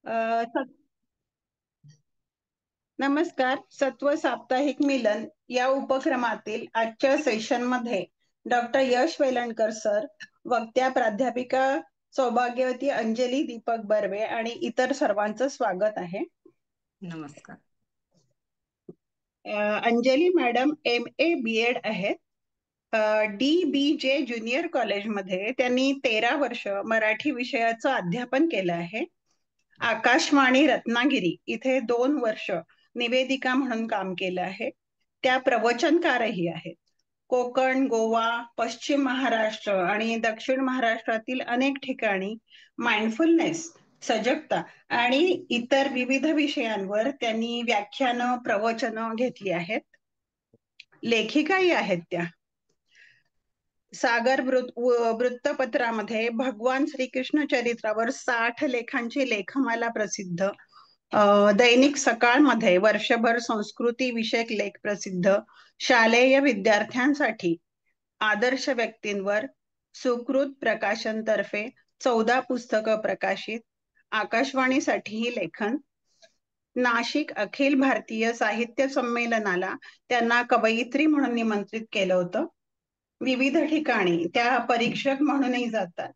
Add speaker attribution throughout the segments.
Speaker 1: अ, सत- नमस्कार. सत्व साप्ताहिक मिलन या उपक्रमातील आजच्या सेशनमध्ये डॉक्टर यश वेलणकर सर, वक्त्या प्राध्यापिका सौभाग्यवती अंजली दीपक बर्वे आणि इतर सर्वांचं स्वागत आहे.
Speaker 2: नमस्कार.
Speaker 1: अंजली मॅडम MA BEd आहेत. DBJ ज्युनियर कॉलेजमध्ये त्यांनी 13 वर्ष मराठी विषयाचं अध्यापन केलं आहे. आकाशवाणी रत्नागिरी इथे 2 वर्ष निवेदिका म्हणून काम केलं आहे. त्या प्रवचनकारही आहेत. कोकण, गोवा, पश्चिम महाराष्ट्र आणि दक्षिण महाराष्ट्रातील अनेक ठिकाणी माइंडफुलनेस, सजगता आणि इतर विविध विषयांवर त्यांनी व्याख्यानं, प्रवचनं घेतली आहेत. लेखिकाही आहेत त्या. सागर वृत्तपत्रामध्ये भगवान श्रीकृष्ण चरित्रावर 60 लेखांची लेखमाला प्रसिद्ध. दैनिक सकाळमध्ये वर्षभर संस्कृती विषयक लेख प्रसिद्ध. शालेय विद्यार्थ्यांसाठी आदर्श व्यक्तींवर सुकृत प्रकाशनतर्फे 14 पुस्तकं प्रकाशित. आकाशवाणीसाठीही लेखन. नाशिक अखिल भारतीय साहित्य संमेलनाला त्यांना कवयित्री म्हणून निमंत्रित केलं होतं. विविध ठिकाणी त्या परीक्षक म्हणूनही जातात.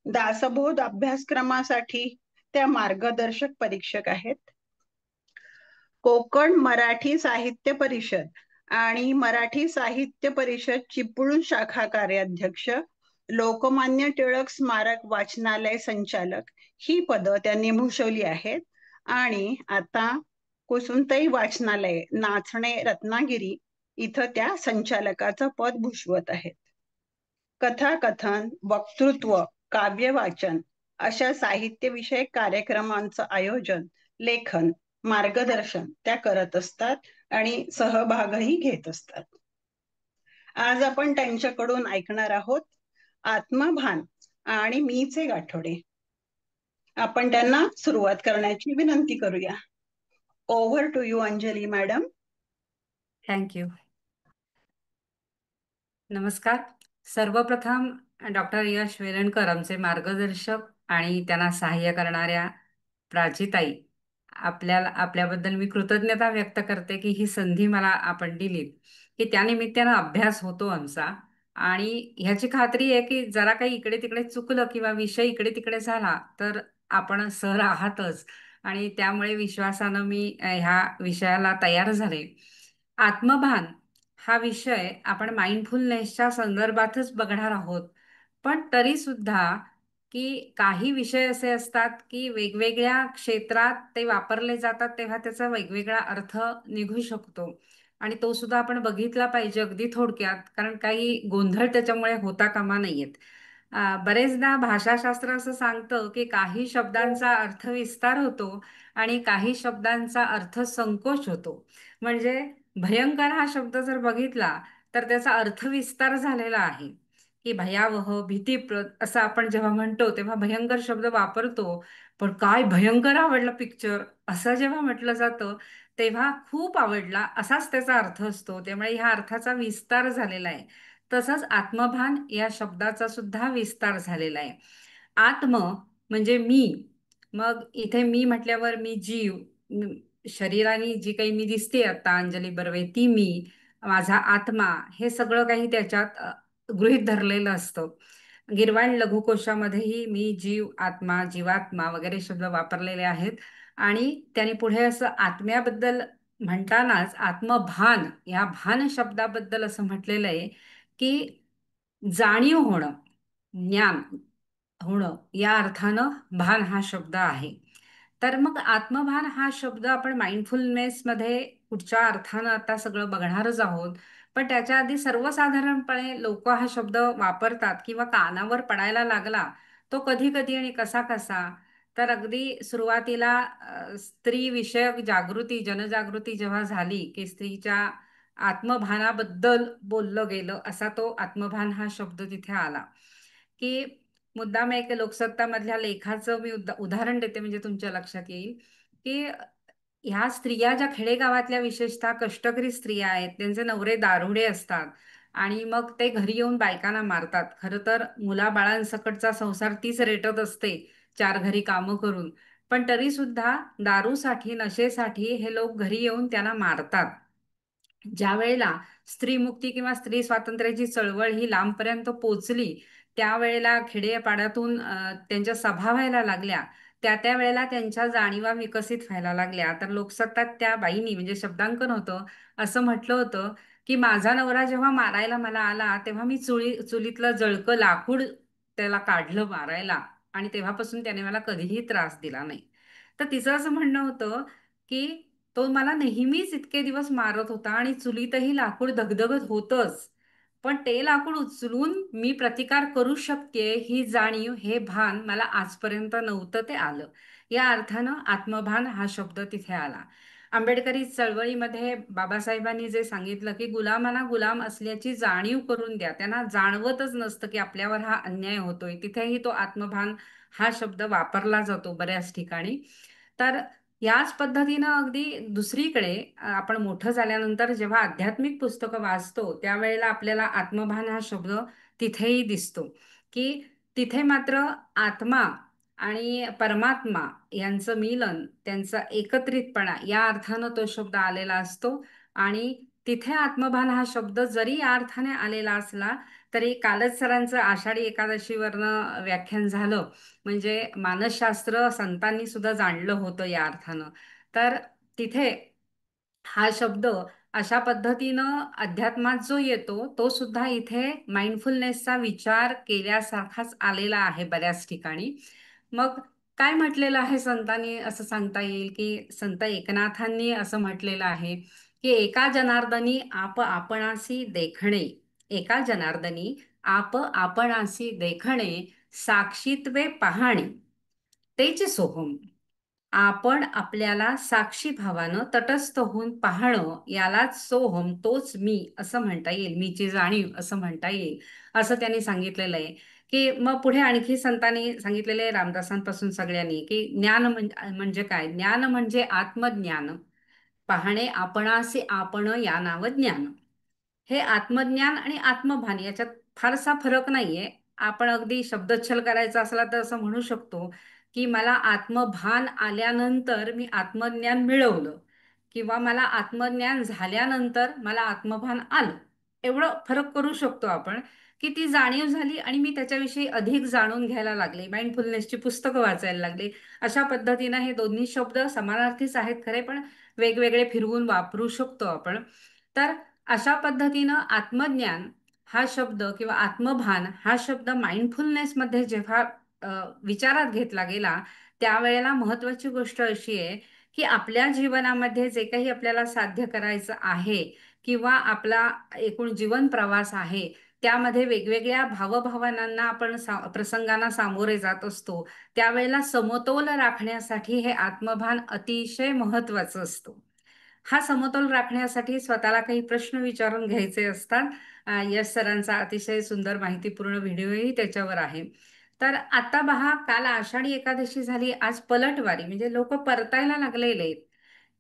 Speaker 1: दासबोध अभ्यासक्रमासाठी त्या मार्गदर्शक परीक्षक आहेत. कोकण मराठी साहित्य परिषद आणि मराठी साहित्य परिषद चिपळूण शाखा कार्याध्यक्ष, लोकमान्य टिळक स्मारक वाचनालय संचालक ही पदं त्यांनी भूषवली आहेत. आणि आता कुसुमताई वाचनालय नाचणे रत्नागिरी इथं त्या संचालकाचं पद भूषवत आहेत. कथाकथन, वक्तृत्व, काव्य वाचन अशा साहित्यविषयक कार्यक्रमांचं आयोजन, लेखन, मार्गदर्शन त्या करत असतात आणि सहभागही घेत असतात. आज आपण त्यांच्याकडून ऐकणार आहोत आत्मभान आणि मीचे गाठोडे. आपण त्यांना सुरुवात करण्याची विनंती करूया. Over to you Anjali madam.
Speaker 2: Thank you. नमस्कार. सर्वप्रथम डॉक्टर यश वेलणकर आमचे मार्गदर्शक आणि त्यांना सहाय्य करणाऱ्या प्राचीताई, आपल्याबद्दल मी कृतज्ञता व्यक्त करते की ही संधी मला आपण दिली, की त्यानिमित्तानं अभ्यास होतो आमचा. आणि ह्याची खात्री आहे की जरा काही इकडे तिकडे चुकलं किंवा विषय इकडे तिकडे झाला तर आपण सर आहातच, आणि त्यामुळे विश्वासानं मी ह्या विषयाला तयार झाले. आत्मभान हा विषय आपण माइंडफुलनेसच्या संदर्भातच बघणार आहोत. पण तरी सुद्धा की काही विषय असे असतात की वेगवेगळ्या क्षेत्रात ते वापरले जातात तेव्हा त्याचा वेगवेगळा अर्थ निघू शकतो, आणि तो सुद्धा आपण बघितला पाहिजे अगदी थोडक्यात, कारण काही गोंधळ त्याच्यामुळे होता कामा नयेत. बरेचदा भाषाशास्त्र असं सांगतं की काही शब्दांचा अर्थ विस्तार होतो आणि काही शब्दांचा अर्थ संकोच होतो. म्हणजे भयंकर हा शब्द जर बघितला तर त्याचा अर्थविस्तार झालेला आहे, की भयावह, भीतीप्रद असं आपण जेव्हा म्हणतो तेव्हा भयंकर शब्द वापरतो. पण काय भयंकर आवडला पिक्चर असं जेव्हा म्हटलं जातं तेव्हा खूप आवडला असाच त्याचा अर्थ असतो. त्यामुळे ह्या अर्थाचा विस्तार झालेला आहे. तसंच आत्मभान या शब्दाचा सुद्धा विस्तार झालेला आहे. आत्म म्हणजे मी. मग इथे मी म्हटल्यावर मी जीव, शरीराने जी काही मी दिसते आता अंजली बर्वे ती मी, माझा आत्मा, हे सगळं काही त्याच्यात गृहीत धरलेलं असतं. गिरवाण लघुकोशामध्येही मी जीव, आत्मा, जीवात्मा वगैरे शब्द वापरलेले आहेत. आणि त्याने पुढे असं आत्म्याबद्दल म्हणतानाच आत्मभान या भान शब्दाबद्दल असं म्हटलेलं आहे की जाणीव होणं, ज्ञान होणं, या अर्थानं भान हा शब्द आहे. तर मग आत्मभान हा शब्द आपण माइंडफुलनेसमध्ये पुढच्या अर्थानं आता सगळं बघणारच आहोत. पण त्याच्या आधी सर्वसाधारणपणे लोक हा शब्द वापरतात किंवा कानावर पडायला लागला तो कधी कधी आणि कसा कसा. तर अगदी सुरुवातीला स्त्री विषयक जागृती, जनजागृती जेव्हा झाली की स्त्रीच्या आत्मभानाबद्दल बोललं गेलं, असा तो आत्मभान हा शब्द तिथे आला. की मुद्दाम एक लोकसत्ता मधल्या लेखाचं मी उदाहरण देते म्हणजे तुमच्या लक्षात येईल की ह्या स्त्रिया ज्या खेडेगावातल्या विशेषतः कष्टकरी स्त्रिया आहेत त्यांचे नवरे दारुडे असतात आणि मग ते घरी येऊन बायकांना मारतात. खरं तर मुलाबाळांसकटचा संसार तीच रेटत असते चार घरी कामं करून. पण तरी सुद्धा दारूसाठी, नशेसाठी हे लोक घरी येऊन त्यांना मारतात. ज्या वेळेला स्त्रीमुक्ती किंवा स्त्री स्वातंत्र्याची चळवळ ही लांबपर्यंत पोचली, त्यावेळेला खेडेपाड्यातून त्यांच्या सभा व्हायला लागल्या, त्या वेळेला त्यांच्या जाणीवा विकसित व्हायला लागल्या. तर लोकसत्तात त्या बाईनी, म्हणजे शब्दांकन होतं, असं म्हटलं होतं की माझा नवरा जेव्हा मारायला मला आला तेव्हा मी चुलीतलं जळकं लाकूड त्याला काढलं मारायला, आणि तेव्हापासून त्याने मला कधीही त्रास दिला नाही. तर तिचं असं म्हणणं होतं की तो मला नेहमीच इतके दिवस मारत होता आणि चुलीतही लाकूड धगधगत होतच, पण ते लाकूड उचलून मी प्रतिकार करू शकते ही जाणीव, हे भान मला आजपर्यंत नव्हतं, ते आलं. या अर्थानं आत्मभान हा शब्द तिथे आला. आंबेडकरी चळवळीमध्ये बाबासाहेबांनी जे सांगितलं की गुलामांना गुलाम असल्याची जाणीव करून द्या, त्यांना जाणवतच नसतं की आपल्यावर हा अन्याय होतोय, तिथेही तो आत्मभान हा शब्द वापरला जातो बऱ्याच ठिकाणी. तर याच पद्धतीनं अगदी दुसरीकडे आपण मोठं झाल्यानंतर जेव्हा आध्यात्मिक पुस्तकं वाचतो त्यावेळेला आपल्याला आत्मभान हा शब्द तिथेही दिसतो, की तिथे मात्र आत्मा आणि परमात्मा यांचं मिलन, त्यांचा एकत्रितपणा, या अर्थानं तो शब्द आलेला असतो. आणि तिथे आत्मभान हा शब्द जरी या अर्थाने आलेला असला तरी कालच सरांचं आषाढी एकादशीवरनं व्याख्यान झालं, म्हणजे मानसशास्त्र संतांनी सुद्धा जाणलं होतं या अर्थानं. तर तिथे हा शब्द अशा पद्धतीनं अध्यात्मात जो येतो तो सुद्धा इथे माइंडफुलनेसचा विचार केल्यासारखाच आलेला आहे बऱ्याच ठिकाणी. मग काय म्हटलेलं आहे संतांनी असं सांगता येईल की संत एकनाथांनी असं म्हटलेलं आहे की एका जनार्दनी आप आपणासी देखणे, एका जनार्दनी आप आपणासी देखणे, साक्षीत्वे पाहणे तेच सोहम. आपण आपल्याला साक्षी भावानं तटस्थ होऊन पाहणं यालाच सोहम, तोच मी असं म्हणता येईल, मीची जाणीव असं म्हणता येईल, असं त्यांनी सांगितलेलं आहे. की मग पुढे आणखी संतांनी सांगितलेले आहे रामदासांपासून सगळ्यांनी की ज्ञान म्हणजे काय, ज्ञान म्हणजे आत्मज्ञान, पाहणे आपणासे आपण या नाव ज्ञान. हे आत्मज्ञान आणि आत्मभान याच्यात फारसा फरक नाहीये. आपण अगदी शब्दच्छल करायचा असला तर असं म्हणू शकतो की मला आत्मभान आल्यानंतर मी आत्मज्ञान मिळवलं, किंवा मला आत्मज्ञान झाल्यानंतर मला आत्मभान आलं. एवढं फरक करू शकतो आपण, की ती जाणीव झाली आणि मी त्याच्याविषयी अधिक जाणून घ्यायला लागले, माइंडफुलनेसची पुस्तकं वाचायला लागले. अशा पद्धतीनं हे दोन्ही शब्द समानार्थीच आहेत खरे, पण वेगवेगळे फिरवून वापरू शकतो आपण. तर अशा पद्धतीनं आत्मज्ञान हा शब्द किंवा आत्मभान हा शब्द माइंडफुलनेसमध्ये जेव्हा अ, विचारात घेतला गेला, त्यावेळेला महत्वाची गोष्ट अशी आहे की आपल्या जीवनामध्ये जे काही आपल्याला साध्य करायचं आहे किंवा आपला एकूण जीवन प्रवास आहे, त्यामध्ये वेगवेगळ्या भावभावनांना आपण प्रसंगांना सामोरे जात असतो, त्यावेळेला समतोल राखण्यासाठी हे आत्मभान अतिशय महत्वाचं असतं. हा समतोल राखण्यासाठी स्वतःला काही प्रश्न विचारून घ्यायचे असतात. यश सरांचा अतिशय सुंदर माहितीपूर्ण व्हिडिओही त्याच्यावर आहे. तर आता पहा, काल आषाढी एकादशी झाली, आज पलटवारी, म्हणजे लोक परतायला लागलेले आहेत.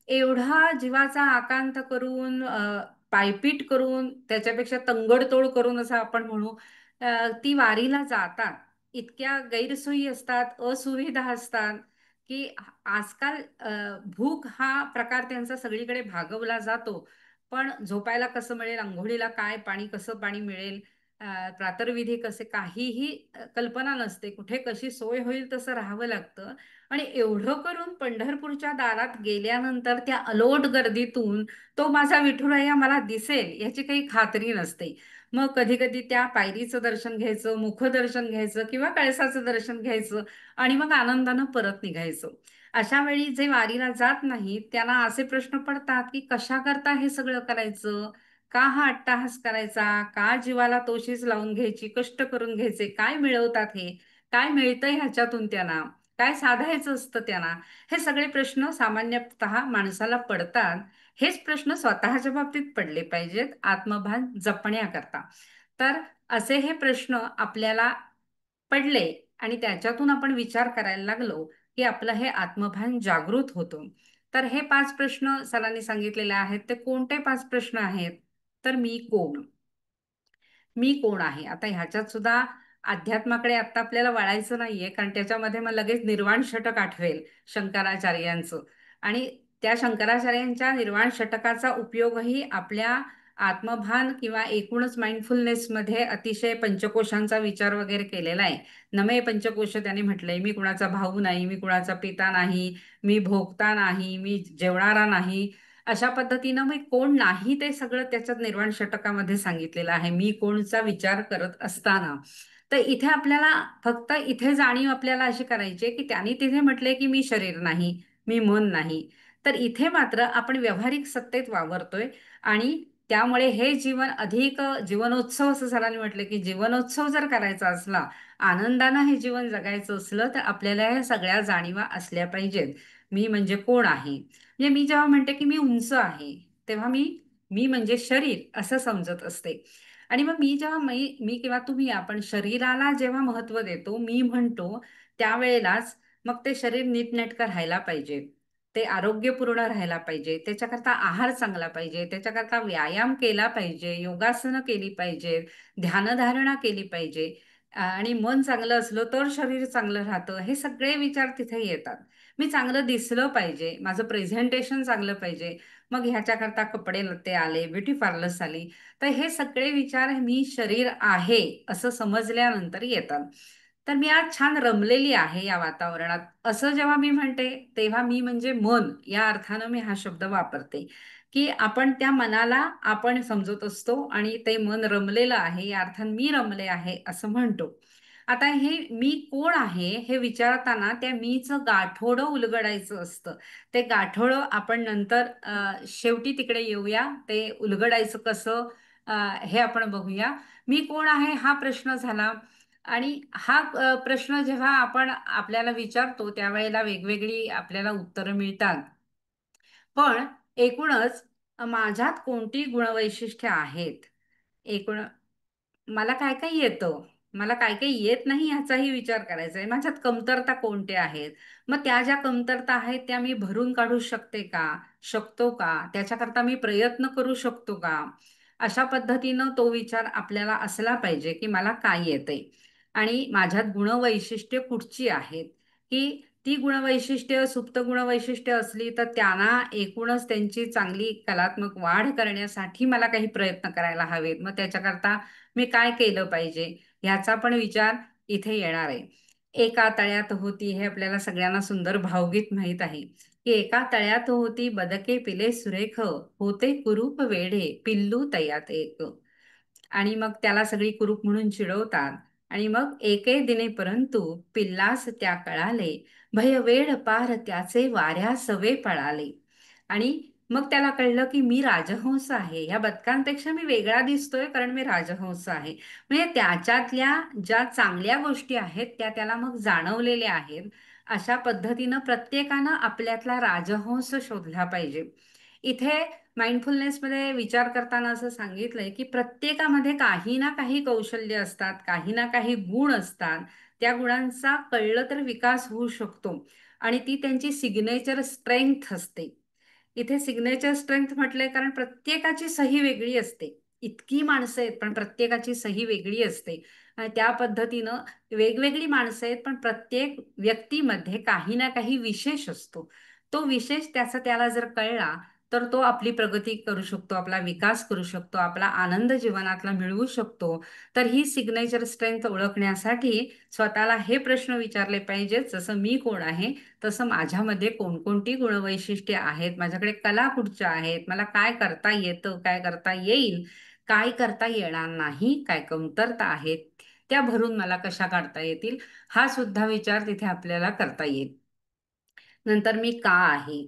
Speaker 2: एवढा जीवाचा आकांत करून, पायपीट करून, त्याच्यापेक्षा तंगडतोड करून असं आपण म्हणू, ती वारीला जातात. इतक्या गैरसोयी असतात, असुविधा असतात, की आजकाल भूक हा प्रकार त्यांचा सगळीकडे भागवला जातो, पण झोपायला कसं मिळेल, अंघोळीला काय पाणी, कसं पाणी मिळेल, प्रातर्विधी कसे, काहीही कल्पना नसते. कुठे कशी सोय होईल तसं राहावं लागतं. आणि एवढं करून पंढरपूरच्या दारात गेल्यानंतर त्या अलोट गर्दीतून तो माझा विठुराया मला दिसेल याची काही खात्री नसते. मग कधी कधी त्या पायरीचं दर्शन घ्यायचं, मुखदर्शन घ्यायचं किंवा कळसाचं दर्शन घ्यायचं आणि मग आनंदानं परत निघायचं. अशा वेळी जे वारीला जात नाहीत त्यांना असे प्रश्न पडतात की कशा करता हे सगळं करायचं, का हा अट्टाहास करायचा, का जीवाला तोशीच लावून घ्यायची, कष्ट करून घ्यायचे, काय मिळवतात हे, काय मिळतंय ह्याच्यातून त्यांना, काय साधायचं असतं त्यांना. हे सगळे प्रश्न सामान्यतः माणसाला पडतात. हेच प्रश्न स्वतःच्या बाबतीत पडले पाहिजेत आत्मभान जपण्याकरता. तर असे हे प्रश्न आपल्याला पडले आणि त्याच्यातून आपण विचार करायला लागलो की आपलं हे आत्मभान जागृत होतं. तर हे 5 प्रश्न सरांनी सांगितलेले आहेत. ते कोणते 5 प्रश्न आहेत? तर मी कोण? मी कोण आहे? आता ह्याच्यात सुद्धा अध्यात्माकडे आता आपल्याला वळायचं नाहीये, कारण त्याच्यामध्ये मग लगेच निर्वाण षटक आठवेल शंकराचार्यांचं. आणि त्या शंकराचार्यांच्या निर्वाण षटकाचा उपयोगही आपल्या आत्मभान किंवा एकूणच माइंडफुलनेसमध्ये अतिशय पंचकोशांचा विचार वगैरे केलेला आहे. नमे पंचकोश त्याने म्हटलंय, मी कुणाचा भाऊ नाही, मी कुणाचा पिता नाही, मी भोगता नाही, मी जेवणारा नाही. अशा पद्धतीनं मी कोण नाही ते सगळं त्याच्यात निर्वाण षटकामध्ये सांगितलेलं आहे, मी कोणचा विचार करत असताना. तर इथे आपल्याला फक्त इथे जाणीव आपल्याला अशी करायची आहे की त्यांनी तिथे म्हटलंय की मी शरीर नाही, मी मन नाही. तर इथे मात्र आपण व्यावहारिक सत्तेत वावरतोय. आणि त्यामुळे हे जीवन अधिक जीवनोत्सव, असं सरांनी म्हटलं की जीवनोत्सव जर करायचा असला, आनंदानं हे जीवन जगायचं असलं, तर आपल्याला ह्या सगळ्या जाणीवा असल्या पाहिजेत. मी म्हणजे कोण आहे, म्हणजे मी जेव्हा म्हणते की मी उंच आहे, तेव्हा मी मी म्हणजे शरीर असं समजत असते. आणि मग मी जेव्हा मी किंवा तुम्ही आपण शरीराला जेव्हा महत्त्व देतो, मी म्हणतो, त्यावेळेलाच मग ते शरीर नीटनेटकं राहायला पाहिजे, ते आरोग्यपूर्ण राहायला पाहिजे, त्याच्याकरता आहार चांगला पाहिजे, त्याच्याकरता व्यायाम केला पाहिजे, योगासनं केली पाहिजे, ध्यानधारणा केली पाहिजे. आणि मन चांगलं असलं तर शरीर चांगलं राहतं, हे सगळे विचार तिथे येतात. मी चांगलं दिसलं पाहिजे, माझं प्रेझेंटेशन चांगलं पाहिजे, मग ह्याच्याकरता कपडे लत्ते आले, ब्युटी पार्लर्स आली. तर हे सगळे विचार मी शरीर आहे असं समजल्यानंतर येतात. तर मी आज छान रमलेली आहे या वातावरणात, असं जेव्हा मी म्हणते, तेव्हा मी म्हणजे मन या अर्थानं मी हा शब्द वापरते. की आपण त्या मनाला आपण समजत असतो आणि ते मन रमलेलं आहे या अर्थानं मी रमले आहे असं म्हणतो. आता हे मी कोण आहे हे विचारताना त्या मीचं गाठोडं उलगडायचं असतं. ते गाठोडं आपण नंतर शेवटी तिकडे येऊया, ते उलगडायचं कसं हे आपण बघूया. मी कोण आहे हा प्रश्न झाला. आणि हा प्रश्न जेव्हा आपण आपल्याला विचारतो, त्यावेळेला वेगवेगळी आपल्याला उत्तरं मिळतात. पण एकूणच माझ्यात कोणती गुणवैशिष्ट्ये आहेत, एकूण मला काय काय येतं, मला काय काय येत नाही ह्याचाही विचार करायचा आहे. माझ्यात कमतरता कोणत्या आहेत, मग त्या ज्या कमतरता आहेत त्या मी भरून काढू शकते का, शकतो का, त्याच्याकरता मी प्रयत्न करू शकतो का. अशा पद्धतीनं तो विचार आपल्याला असला पाहिजे की मला काय येतंय आणि माझ्यात गुणवैशिष्ट्ये कुठची आहेत. की ती गुणवैशिष्ट्य सुप्त गुणवैशिष्ट्य असली तर त्यांना एकूणच त्यांची चांगली कलात्मक वाढ करण्यासाठी मला काही प्रयत्न करायला हवेत. मग त्याच्याकरता मी काय केलं पाहिजे ह्याचा पण विचार इथे येणार आहे. एका तळ्यात होती, हे आपल्याला सगळ्यांना सुंदर भावगीत माहीत आहे. की एका तळ्यात होती बदके पिले सुरेख, होते कुरूप वेढे पिल्लू तयात एक. आणि मग त्याला सगळी कुरूप म्हणून चिडवतात. आणि मग एके दिने परंतु पिल्लास त्या कळाले, भय वेड पार त्याचे वाऱ्या सवे पळाले. आणि मग त्याला कळलं की मी राजहंस आहे, ह्या बदकांपेक्षा मी वेगळा दिसतोय कारण मी राजहंस आहे. म्हणजे त्याच्यातल्या ज्या चांगल्या गोष्टी आहेत त्या त्याला मग जाणवलेल्या आहेत. अशा पद्धतीनं प्रत्येकानं आपल्यातला राजहंस शोधला पाहिजे. इथे माइंडफुलनेसमध्ये विचार करताना असं सांगितलंय की प्रत्येकामध्ये काही ना काही कौशल्य असतात, काही ना काही गुण असतात. त्या गुणांचा कळलं तर विकास होऊ शकतो. आणि ती त्यांची सिग्नेचर स्ट्रेंग्थ असते. इथे सिग्नेचर स्ट्रेंथ म्हटलंय कारण प्रत्येकाची सही वेगळी असते. इतकी माणसं आहेत पण प्रत्येकाची सही वेगळी असते. आणि त्या पद्धतीनं वेगवेगळी माणसं आहेत पण प्रत्येक व्यक्तीमध्ये काही ना काही विशेष असतो. तो विशेष त्याचा त्याला जर कळला तर तो आपली प्रगती करू शकतो, आपला विकास करू शकतो, आपला आनंद जीवनातला मिळवू शकतो. तर ही सिग्नेचर स्ट्रेंथ ओळखण्यासाठी स्वतःला हे प्रश्न विचारले पाहिजेत, जसं मी कोण आहे तसं माझ्यामध्ये कोणकोणती गुणवैशिष्ट्ये आहेत, माझ्याकडे कला कुठच्या आहेत, मला काय करता येतं, काय करता येईल, काय करता येणार नाही, काय कमतरता आहेत, त्या भरून मला कशा काढता येतील, हा सुद्धा विचार तिथे आपल्याला करता येईल. नंतर मी का आहे,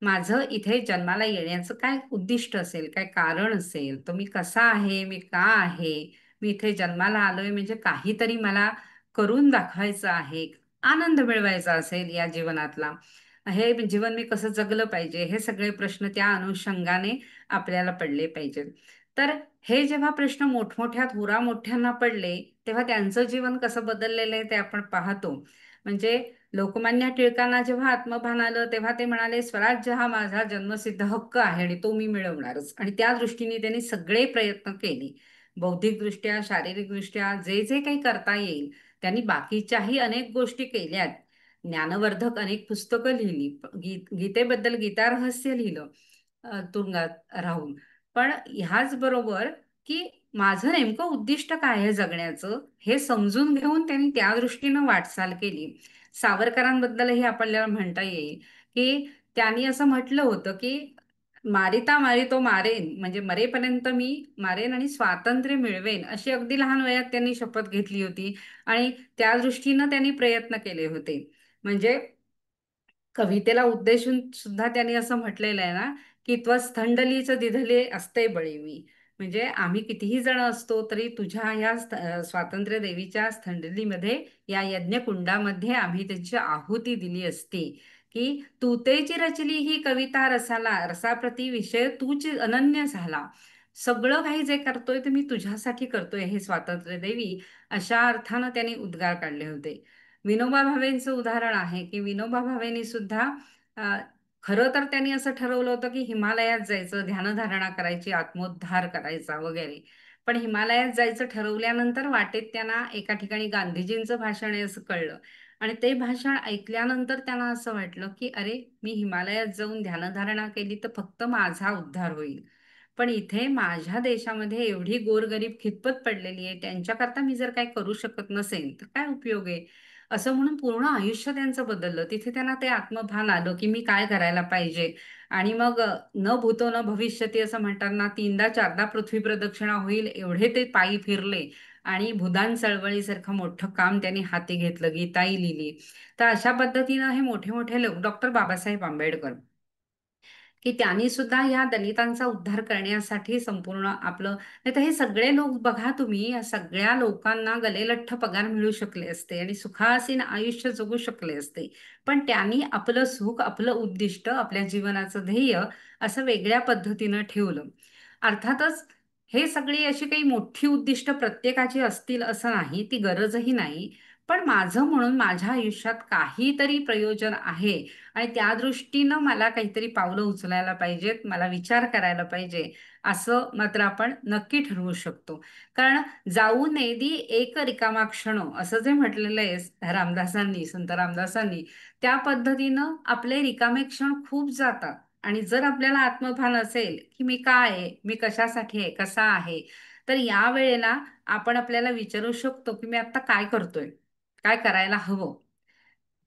Speaker 2: माझं इथे जन्माला येण्याचं काय उद्दिष्ट असेल, काय कारण असेल, तर मी कसा आहे, मी का आहे, मी इथे जन्माला आलोय म्हणजे काहीतरी मला करून दाखवायचं आहे, आनंद मिळवायचा असेल या जीवनातला, हे जीवन मी कसं जगलं पाहिजे, हे सगळे प्रश्न त्या अनुषंगाने आपल्याला पडले पाहिजेत. तर हे जेव्हा प्रश्न मोठमोठ्या थोरा मोठ्यांना पडले, तेव्हा त्यांचं जीवन कसं बदललेलं आहे ते आपण पाहतो. म्हणजे लोकमान्य टिळकांना जेव्हा आत्मभान आलं तेव्हा ते म्हणाले, स्वराज्य हा माझा जन्मसिद्ध हक्क आहे आणि तो मी मिळवणारच. आणि त्या दृष्टीने त्यांनी सगळे प्रयत्न केले. बौद्धिकदृष्ट्या, शारीरिकदृष्ट्या जे जे काही करता येईल त्यांनी बाकीच्याही अनेक गोष्टी केल्यात. ज्ञानवर्धक अनेक पुस्तकं लिहिली, गीतेबद्दल गीता रहस्य लिहिलं तुरुंगात राहून. पण ह्याच बरोबर की माझं नेमकं उद्दिष्ट काय आहे जगण्याचं हे समजून घेऊन त्यांनी त्या दृष्टीनं वाटचाल केली. सावरकरांबद्दलही आपल्याला म्हणता येईल की त्यांनी असं म्हटलं होतं की मारिता मारी तो मारेन, म्हणजे मरेपर्यंत मी मारेन आणि स्वातंत्र्य मिळवेन, अशी अगदी लहान वयात त्यांनी शपथ घेतली होती. आणि त्या दृष्टीनं त्यांनी प्रयत्न केले होते. म्हणजे कवितेला उद्देशून सुद्धा त्यांनी असं म्हटलेलं आहे ना की त्वच दिधले असते बळी मी. म्हणजे आम्ही कितीही जण असतो तरी तुझ्या ह्या स्वातंत्र्य देवीच्या स्थंडलीमध्ये, या यज्ञकुंडामध्ये आम्ही त्याची आहुती दिली असती. की तू तेची रचली ही कविता रसाला, रसाप्रती विषय तूच अनन्य झाला. सगळं काही जे करतोय ते मी तुझ्यासाठी करतोय हे स्वातंत्र्य देवी, अशा अर्थानं त्यांनी उद्गार काढले होते. विनोबा भावेंचं उदाहरण आहे की विनोबा भावेंनी सुद्धा अ, खरं तर त्यांनी असं ठरवलं होतं की हिमालयात जायचं, ध्यानधारणा करायची, आत्मोद्धार करायचा वगैरे. पण हिमालयात जायचं ठरवल्यानंतर वाटेत त्यांना एका ठिकाणी गांधीजींचं भाषण आहे असं कळलं. आणि ते भाषण ऐकल्यानंतर त्यांना असं वाटलं की अरे, मी हिमालयात जाऊन ध्यानधारणा केली तर फक्त माझा उद्धार होईल. पण इथे माझ्या देशामध्ये एवढी गोरगरीब खितपत पडलेली आहे, त्यांच्याकरता मी जर काय करू शकत नसेल तर काय उपयोग आहे. असं म्हणून पूर्ण आयुष्य त्यांचं बदललं. तिथे त्यांना ते आत्मभान आलं की मी काय करायला पाहिजे. आणि मग न भूतो न भविष्यती असं म्हणताना तीनदा चारदा पृथ्वी प्रदक्षिणा होईल एवढे ते पायी फिरले. आणि भूदान चळवळीसारखं मोठं काम त्यांनी हाती घेतलं, गीताई लिहिली. तर अशा पद्धतीनं हे मोठे मोठे लोक, डॉक्टर बाबासाहेब आंबेडकर, की त्यांनी सुद्धा या दलितांचा उद्धार करण्यासाठी संपूर्ण आपलं, नाही तर हे सगळे लोक बघा तुम्ही, या सगळ्या लोकांना गलेलठ्ठ पगार मिळू शकले असते आणि सुखासीन आयुष्य जगू शकले असते. पण त्यांनी आपलं सुख, आपलं उद्दिष्ट, आपल्या जीवनाचं ध्येय असं वेगळ्या पद्धतीनं ठेवलं. अर्थातच हे सगळी अशी काही मोठी उद्दिष्ट प्रत्येकाची असतील असं नाही, ती गरजही नाही. पण माझं म्हणून माझ्या आयुष्यात काहीतरी प्रयोजन आहे आणि त्या दृष्टीनं मला काहीतरी पावलं उचलायला पाहिजेत, मला विचार करायला पाहिजे, असं मात्र आपण नक्की ठरवू शकतो. कारण जाऊ नेदी एक रिकामा क्षण, असं जे म्हटलेलं आहे रामदासांनी, संत रामदासांनी, त्या पद्धतीनं आपले रिकामे क्षण खूप जातात. आणि जर आपल्याला आत्मभान असेल की मी काय आहे, मी कशासाठी आहे, कसा आहे, तर या वेळेला आपण आपल्याला विचारू शकतो की मी आता काय करतोय, काय करायला हवं.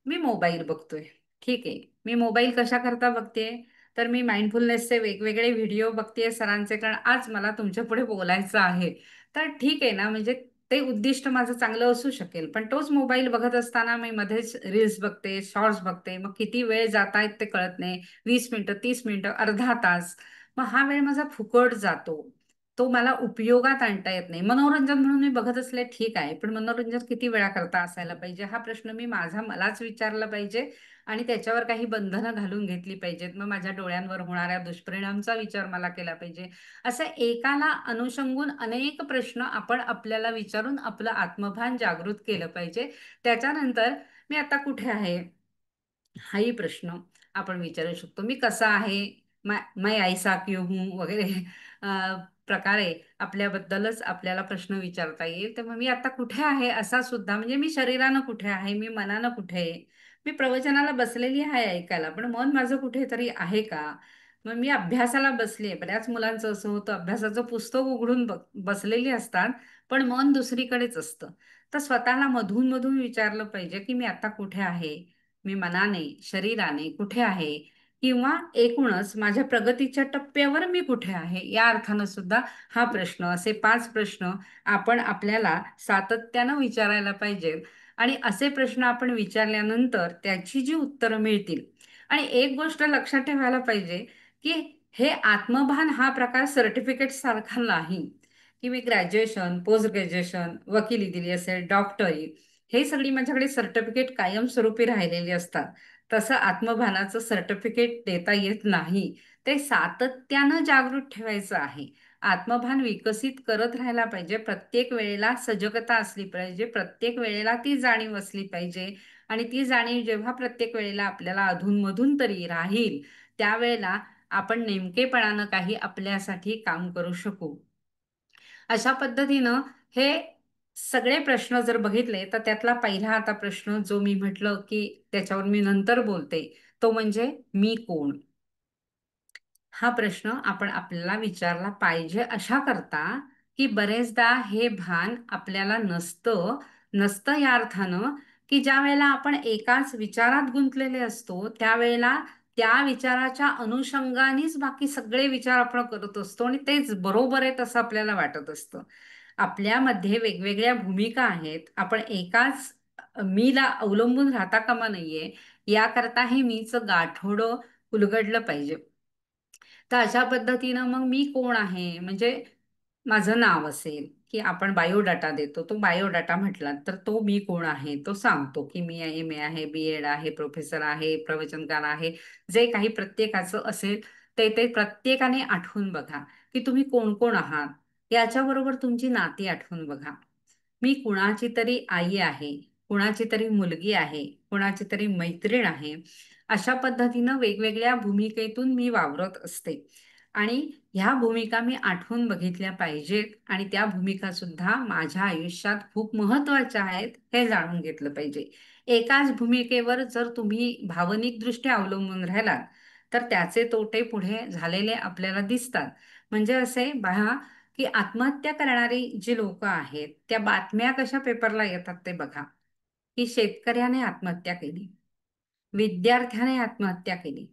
Speaker 2: मी मोबाईल बघतोय. ठीक आहे. मी मोबाईल कशा करता बघते, तर मी माइंडफुलनेसचे वेगवेगळे व्हिडिओ बघते सरांचे, कारण आज मला तुमच्या पुढे बोलायचं आहे. तर ठीक आहे ना, म्हणजे ते उद्दिष्ट माझं चांगलं असू शकेल. पण तोच मोबाईल बघत असताना मी मध्येच रील्स बघते, शॉर्ट्स बघते. मग किती वेळ जात आहेत ते कळत नाही. 20 मिनिटं, 30 मिनिटं, अर्धा तास. मग हा वेळ माझा फुकट जातो. तो मला उपयोगात आणता येत नाही. मनोरंजन म्हणून मी बघत असले ठीक आहे, पण मनोरंजन किती वेळा करता असायला पाहिजे, हा प्रश्न मी मलाच विचारला पाहिजे. आणि त्याच्यावर काही बंधनं घालून घेतली पाहिजेत. मग माझ्या डोळ्यांवर होणाऱ्या दुष्परिणामचा विचार मला केला पाहिजे. असं एकाला अनुषंगून अनेक प्रश्न आपण आपल्याला विचारून आपलं आत्मभान जागृत केलं पाहिजे. त्याच्यानंतर मी आता कुठे आहे, हाही प्रश्न आपण विचारू शकतो. मी कसा आहे, मैं ऐसा क्यों हूं वगैरे अ, प्रकारे आपल्याबद्दलच आपल्याला प्रश्न विचारता येईल. तर मग मी आता कुठे आहे असा सुद्धा, म्हणजे मी शरीरानं कुठे आहे, मी मनानं कुठे आहे. मी प्रवचनाला बसलेली आहे ऐकायला, पण मन माझं कुठेतरी आहे का. मग मी अभ्यासाला बसली आहे, बऱ्याच मुलांचं असं होतं, अभ्यासाचं पुस्तक उघडून बसलेली असतात, पण मन दुसरीकडेच असतं. तर स्वतःला मधून मधून विचारलं पाहिजे की मी आता कुठे आहे, मी मनाने, शरीराने कुठे आहे, किंवा एकूणच माझ्या प्रगतीच्या टप्प्यावर मी कुठे आहे, या अर्थानं सुद्धा हा प्रश्न, असे 5 प्रश्न आपण आपल्याला सातत्यानं विचारायला पाहिजे. आणि असे प्रश्न आपण विचारल्यानंतर त्याची जी उत्तरं मिळतील. आणि एक गोष्ट लक्षात ठेवायला पाहिजे की हे आत्मभान हा प्रकार सर्टिफिकेट सारखा नाही, की मी ग्रॅज्युएशन, पोस्ट ग्रॅज्युएशन, वकिली दिली असेल, डॉक्टरी, हे सगळी माझ्याकडे सर्टिफिकेट कायमस्वरूपी राहिलेली असतात. तसं आत्मभानाचं सर्टिफिकेट देता येत नाही. ते सातत्यानं जागृत ठेवायचं आहे. आत्मभान विकसित करत राहायला पाहिजे. प्रत्येक वेळेला सजगता असली पाहिजे. प्रत्येक वेळेला ती जाणीव असली पाहिजे. आणि ती जाणीव जेव्हा प्रत्येक वेळेला आपल्याला अधूनमधून तरी राहील, त्यावेळेला आपण नेमकेपणानं काही आपल्यासाठी काम करू शकू. अशा पद्धतीनं हे सगळे प्रश्न जर बघितले तर त्यातला पहिला आता प्रश्न जो मी म्हटलं की त्याच्यावर मी नंतर बोलते, तो म्हणजे मी कोण. हा प्रश्न आपण आपल्याला विचारला पाहिजे अशा करता की बरेचदा हे भान आपल्याला नसतं. नसतं या अर्थानं की ज्या वेळेला आपण एकाच विचारात गुंतलेले असतो त्यावेळेला त्या विचाराच्या अनुषंगानेच बाकी सगळे विचार आपण करत असतो आणि तेच बरोबर आहे तसं आपल्याला वाटत असतं. आपल्यामध्ये वेगवेगळ्या भूमिका आहेत. आपण एकाच मीला अवलंबून राहता कामा नये, याकरता हे मीचं गाठोडं उलगडलं पाहिजे. तर अशा पद्धतीनं मग मी कोण आहे म्हणजे माझं नाव असेल की आपण बायोडाटा देतो, तो बायोडाटा म्हटला तर तो मी कोण आहे तो सांगतो की मी MA आहे, BEd आहे, प्रोफेसर आहे, प्रवचनकार आहे. जे काही प्रत्येकाचं असेल ते प्रत्येकाने आठवून बघा की तुम्ही कोण कोण आहात. याच्याबरोबर तुमची नाती आठवून बघा. मी कुणाची तरी आई आहे, कुणाची तरी मुलगी आहे, कुणाची तरी मैत्रीण आहे. अशा पद्धतीनं वेगवेगळ्या भूमिकेतून मी वावरत असते आणि ह्या भूमिका मी आठवून बघितल्या पाहिजेत आणि त्या भूमिका सुद्धा माझ्या आयुष्यात खूप महत्वाच्या आहेत हे जाणून घेतलं पाहिजे. एकाच भूमिकेवर जर तुम्ही भावनिकदृष्ट्या अवलंबून राहिलात तर त्याचे तोटे पुढे झालेले आपल्याला दिसतात. म्हणजे असे पहा की आत्महत्या करणारी जी लोक आहेत त्या बातम्या कशा पेपरला येतात ते बघा, की शेतकऱ्याने आत्महत्या केली, विद्यार्थ्याने आत्महत्या केली,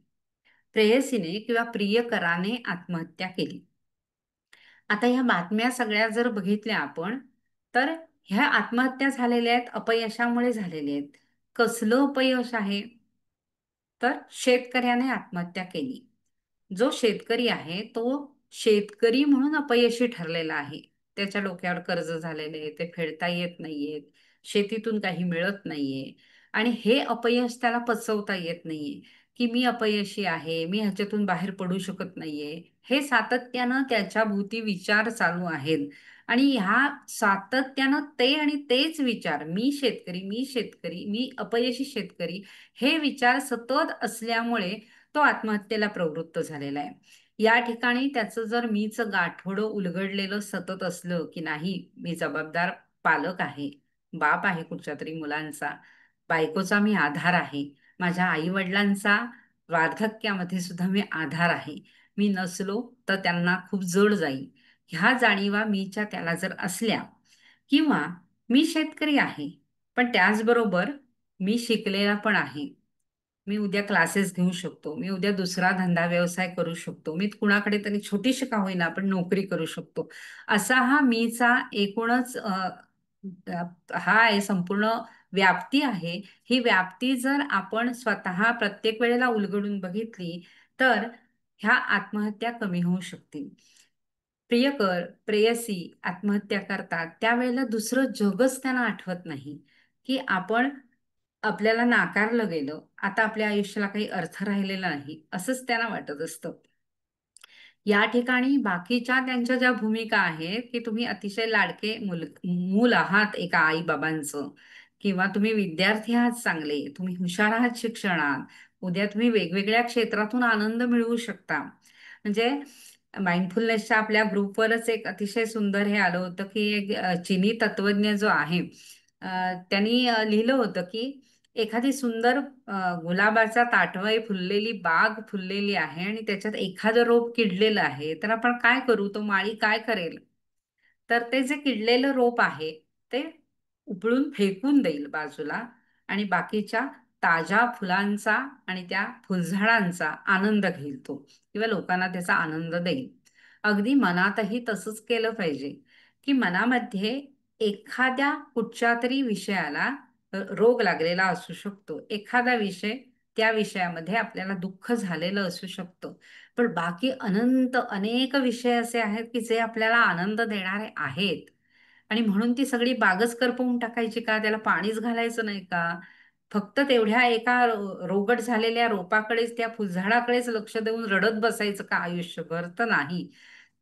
Speaker 2: प्रेयसीने किंवा प्रियकराने आत्महत्या केली. आता ह्या बातम्या सगळ्या जर बघितल्या आपण तर ह्या आत्महत्या झालेल्या आहेत अपयशामुळे झालेल्या आहेत. कसलं अपयश आहे? तर शेतकऱ्याने आत्महत्या केली. जो शेतकरी आहे तो शेतकरी म्हणून अपयशी ठरलेला आहे. त्याच्या डोक्यावर कर्ज झालेले आहे, ते फेडता येत नाहीयेत, शेतीतून काही मिळत नाहीये आणि हे अपयश त्याला पचवता येत नाहीये की मी अपयशी आहे, मी ह्याच्यातून बाहेर पडू शकत नाहीये. हे सातत्यानं त्याच्या भोवती विचार चालू आहेत आणि ह्या सातत्यानं ते आणि तेच विचार मी शेतकरी, मी शेतकरी, मी अपयशी शेतकरी, हे विचार सतत असल्यामुळे तो आत्महत्येला प्रवृत्त झालेला आहे. या ठिकाणी त्याचं जर मीच गाठोडं उलगडलेलं सतत असलं की नाही मी जबाबदार पालक आहे, बाप आहे कुठच्या तरी मुलांचा, बायकोचा मी आधार आहे, माझ्या आई वडिलांचा वार्धक्यामध्ये सुद्धा मी आधार आहे, मी नसलो तर त्यांना खूप जड जाईल, ह्या जाणीवा मीच्या त्याला जर असल्या किंवा मी शेतकरी आहे पण त्याचबरोबर मी शिकलेला पण आहे, मी उद्या क्लासेस घेऊ शकतो, मी उद्या दुसरा धंदा व्यवसाय करू शकतो, मी कुणाकडे तरी छोटीशी का होईना पण नोकरी करू शकतो, असा हा मीचा एकूणच हा आहे संपूर्ण व्याप्ती आहे. ही व्याप्ती जर आपण स्वतः प्रत्येक वेळेला उलगडून बघितली तर ह्या आत्महत्या कमी होऊ शकतील. प्रियकर प्रेयसी आत्महत्या करतात त्यावेळेला दुसरं जगच त्यांना आठवत नाही की आपण आपल्याला नाकारलं गेलं, आता आपल्या आयुष्याला काही अर्थ राहिलेला नाही असंच त्यांना वाटत असतं. या ठिकाणी बाकीच्या त्यांच्या ज्या भूमिका आहेत की तुम्ही अतिशय लाडके मूल आहात एका आई बाबांचं किंवा तुम्ही विद्यार्थी आहात चांगले, तुम्ही हुशार आहात शिक्षणात, उद्या तुम्ही वेगवेगळ्या क्षेत्रातून आनंद मिळवू शकता. म्हणजे माइंडफुलनेसच्या आपल्या ग्रुपवरच एक अतिशय सुंदर हे आलं होतं की एक चिनी तत्वज्ञ जो आहे त्यांनी लिहिलं होतं की एखादी सुंदर गुलाबाचा ताटवाई फुललेली बाग फुललेली आहे आणि त्याच्यात एखादं रोप किडलेलं आहे तर आपण काय करू, तो माळी काय करेल? तर ते जे किडलेलं रोप आहे ते उपळून फेकून देईल बाजूला आणि बाकीच्या ताज्या फुलांचा आणि त्या फुलझाडांचा आनंद घेईल तो किंवा लोकांना त्याचा आनंद देईल. अगदी मनातही तसंच केलं पाहिजे की मनामध्ये एखाद्या कुठच्या तरी विषयाला रोग लागलेला असू शकतो, एखादा विषय त्या विषयामध्ये आपल्याला दुःख झालेलं असू शकतं, पण बाकी अनंत अनेक विषय असे आहेत की जे आपल्याला आनंद देणारे आहेत आणि म्हणून ती सगळी बागच करपवून टाकायची का, त्याला पाणीच घालायचं नाही का, फक्त तेवढ्या एका रोगट झालेल्या रोपाकडेच त्या फुलझाडाकडेच लक्ष देऊन रडत बसायचं का आयुष्यभर? तर नाही,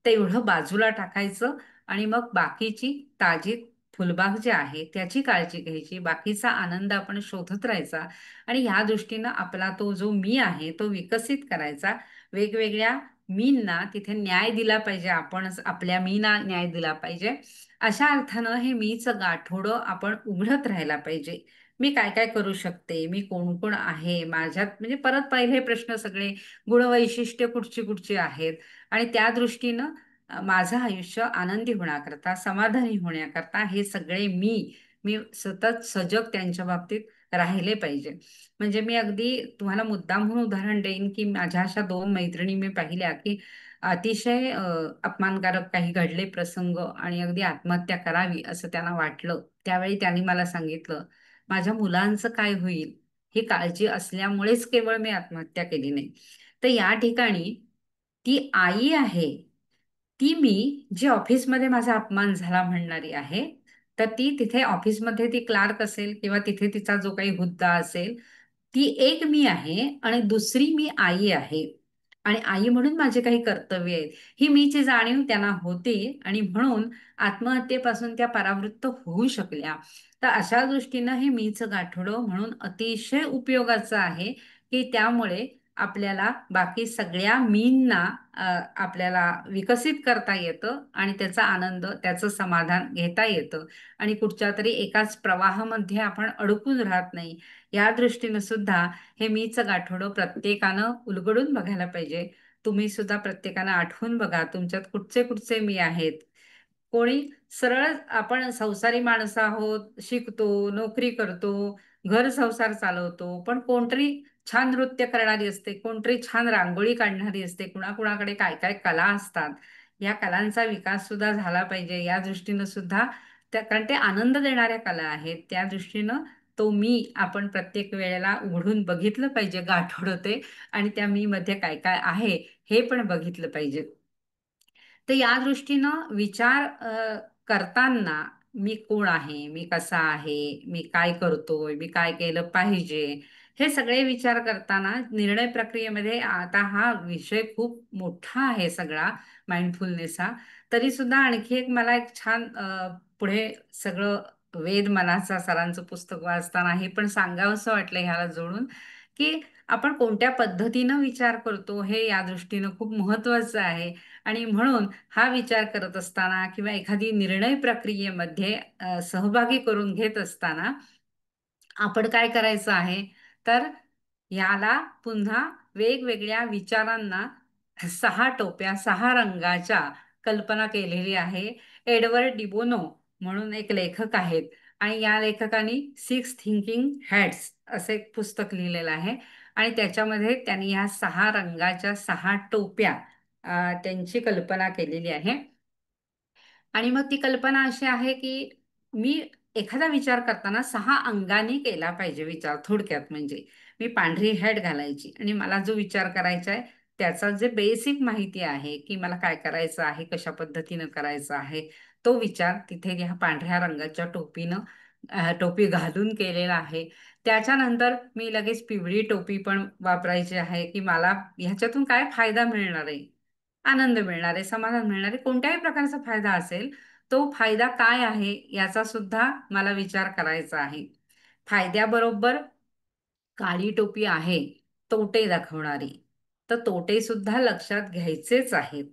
Speaker 2: तेवढं बाजूला टाकायचं आणि मग बाकीची ताजी फुलबाग जी आहे त्याची काळजी घ्यायची, बाकीचा आनंद आपण शोधत राहायचा आणि ह्या दृष्टीनं आपला तो जो मी आहे तो विकसित करायचा. वेगवेगळ्या मींना तिथे न्याय दिला पाहिजे, आपणच आपल्या मीना न्याय दिला पाहिजे. अशा अर्थानं हे मीचं गाठोडं आपण उघडत राहायला पाहिजे. मी काय काय करू शकते, मी कोण कोण आहे माझ्यात, म्हणजे परत पहिले प्रश्न सगळे गुणवैशिष्ट्य कुठची कुठची आहेत, आणि त्या दृष्टीनं माझं आयुष्य आनंदी होण्याकरता, समाधानी होण्याकरता हे सगळे मी मी सतत सजग त्यांच्या बाबतीत राहिले पाहिजे. म्हणजे मी अगदी तुम्हाला मुद्दाम म्हणून उदाहरण देईन की माझ्या अशा दोन मैत्रिणी मी पाहिल्या की अतिशय अपमानकारक काही घडले प्रसंग आणि अगदी आत्महत्या करावी असं त्यांना वाटलं. त्यावेळी त्यांनी मला सांगितलं, माझ्या मुलांचं काय होईल ही काळजी असल्यामुळेच केवळ मी आत्महत्या केली नाही. तर या ठिकाणी ती आई आहे, ती मी जी ऑफिसमध्ये माझा अपमान झाला म्हणणारी आहे, तर ती तिथे ऑफिसमध्ये ती क्लार्क असेल किंवा तिथे तिचा जो काही हुद्दा असेल, ती एक मी आहे आणि दुसरी मी आई आहे. आणि आई म्हणून माझे काही कर्तव्य आहेत, ही मीची जाणीव त्यांना होती आणि म्हणून आत्महत्येपासून त्या परावृत्त होऊ शकल्या. तर अशा दृष्टीनं हे मीचं गाठोडं म्हणून अतिशय उपयोगाचं आहे, की त्यामुळे आपल्याला बाकी सगळ्या मींना आपल्याला विकसित करता येतं आणि त्याचा आनंद, त्याचं समाधान घेता येतं आणि कुठच्या तरी एकाच प्रवाहामध्ये आपण अडकून राहत नाही. या दृष्टीनं सुद्धा हे मीचं गाठोडं प्रत्येकानं उलगडून बघायला पाहिजे. तुम्ही सुद्धा प्रत्येकानं आठवून बघा तुमच्यात कुठचे कुठचे मी आहेत. कोणी सरळ आपण संसारी माणसं आहोत, शिकतो, नोकरी करतो, घर संसार चालवतो, पण कोणतरी छान नृत्य करणारी असते, कोणतरी छान रांगोळी काढणारी असते, कुणाकुणाकडे काय काय कला असतात. या कलांचा विकास सुद्धा झाला पाहिजे या दृष्टीनं सुद्धा, त्या कारण ते आनंद देणाऱ्या कला आहेत, त्या दृष्टीनं तो मी आपण प्रत्येक वेळेला उघडून बघितलं पाहिजे गाठोडं ते, आणि त्या मी मध्ये काय काय आहे हे पण बघितलं पाहिजे. तर या दृष्टीनं विचार करताना मी कोण आहे, मी कसा आहे, मी काय करतोय, मी काय केलं पाहिजे, हे सगळे विचार करताना निर्णय प्रक्रियेमध्ये, आता हा विषय खूप मोठा आहे सगळा माइंडफुलनेस हा, तरी सुद्धा आणखी एक मला एक छान पुढे सगळं वेद मनाचा सरांचं पुस्तक वाचताना हे पण सांगावंसं वाटलं ह्याला जोडून, की आपण कोणत्या पद्धतीनं विचार करतो हे या दृष्टीनं खूप महत्वाचं आहे. आणि म्हणून हा विचार करत असताना किंवा एखादी निर्णय प्रक्रियेमध्ये सहभागी करून घेत असताना आपण काय करायचं आहे, तर याला पुन्हा वेगवेगळ्या विचारांना सहा टोप्या, सहा रंगाच्या कल्पना केलेली आहे. एडवर्ड डिबोनो म्हणून एक लेखक आहेत आणि या लेखकाने सिक्स थिंकिंग हॅट्स असे एक पुस्तक लिहिलेलं आहे आणि त्याच्यामध्ये त्यांनी ह्या सहा रंगाच्या सहा टोप्या त्यांची कल्पना केलेली आहे. आणि मग ती कल्पना अशी आहे की मी एखादा विचार करताना सहा अंगाने केला पाहिजे विचार. थोडक्यात म्हणजे मी पांढरी हॅट घालायची आणि मला जो विचार करायचा आहे त्याचा जे बेसिक माहिती आहे की मला काय करायचं आहे, कशा पद्धतीनं करायचं आहे, तो विचार तिथे ह्या पांढऱ्या रंगाच्या टोपीनं टोपी घालून केलेला आहे. त्याच्यानंतर मी लगेच पिवळी टोपी पण वापरायची आहे की मला ह्याच्यातून काय फायदा मिळणार आहे, आनंद मिळणार आहे, समाधान मिळणार आहे, कोणत्याही प्रकारचा फायदा असेल तो फायदा काय आहे याचा सुद्धा मला विचार करायचा आहे. फायद्याबरोबर काळी टोपी आहे तोटे दाखवणारी, तर तोटे सुद्धा लक्षात घ्यायचेच आहेत.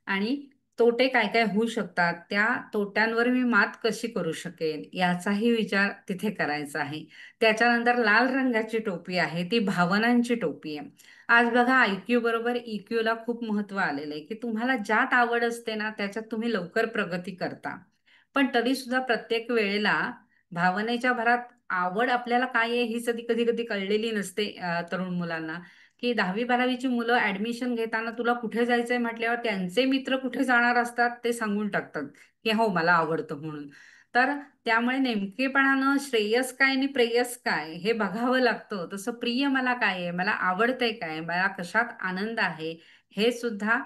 Speaker 2: आणि तोटे काय काय होऊ शकतात, त्या तोट्यांवर मी मात कशी करू शकेन याचाही विचार तिथे करायचा आहे. त्याच्यानंतर लाल रंगाची टोपी आहे, ती भावनांची टोपी आहे. आज बघा IQ बरोबर EQ ला खूप महत्त्व आलेलं आहे, की तुम्हाला ज्यात आवड असते ना त्याच्यात तुम्ही लवकर प्रगती करता. पण तरी सुद्धा प्रत्येक वेळेला भावनेच्या भरात आवड आपल्याला काय आहे ही कधी कधी कधी कळलेली नसते तरुण मुलांना. की 10वी 12वीची मुलं ऍडमिशन घेताना तुला कुठे जायचंय म्हटल्यावर त्यांचे मित्र कुठे जाणार असतात ते सांगून टाकतात की हो मला आवडतं म्हणून. तर त्यामुळे नेमकेपणानं श्रेयस काय आणि प्रेयस काय हे बघावं लागतं. तसं प्रिय मला काय आहे, मला आवडतंय काय, मला कशात आनंद आहे, हे सुद्धा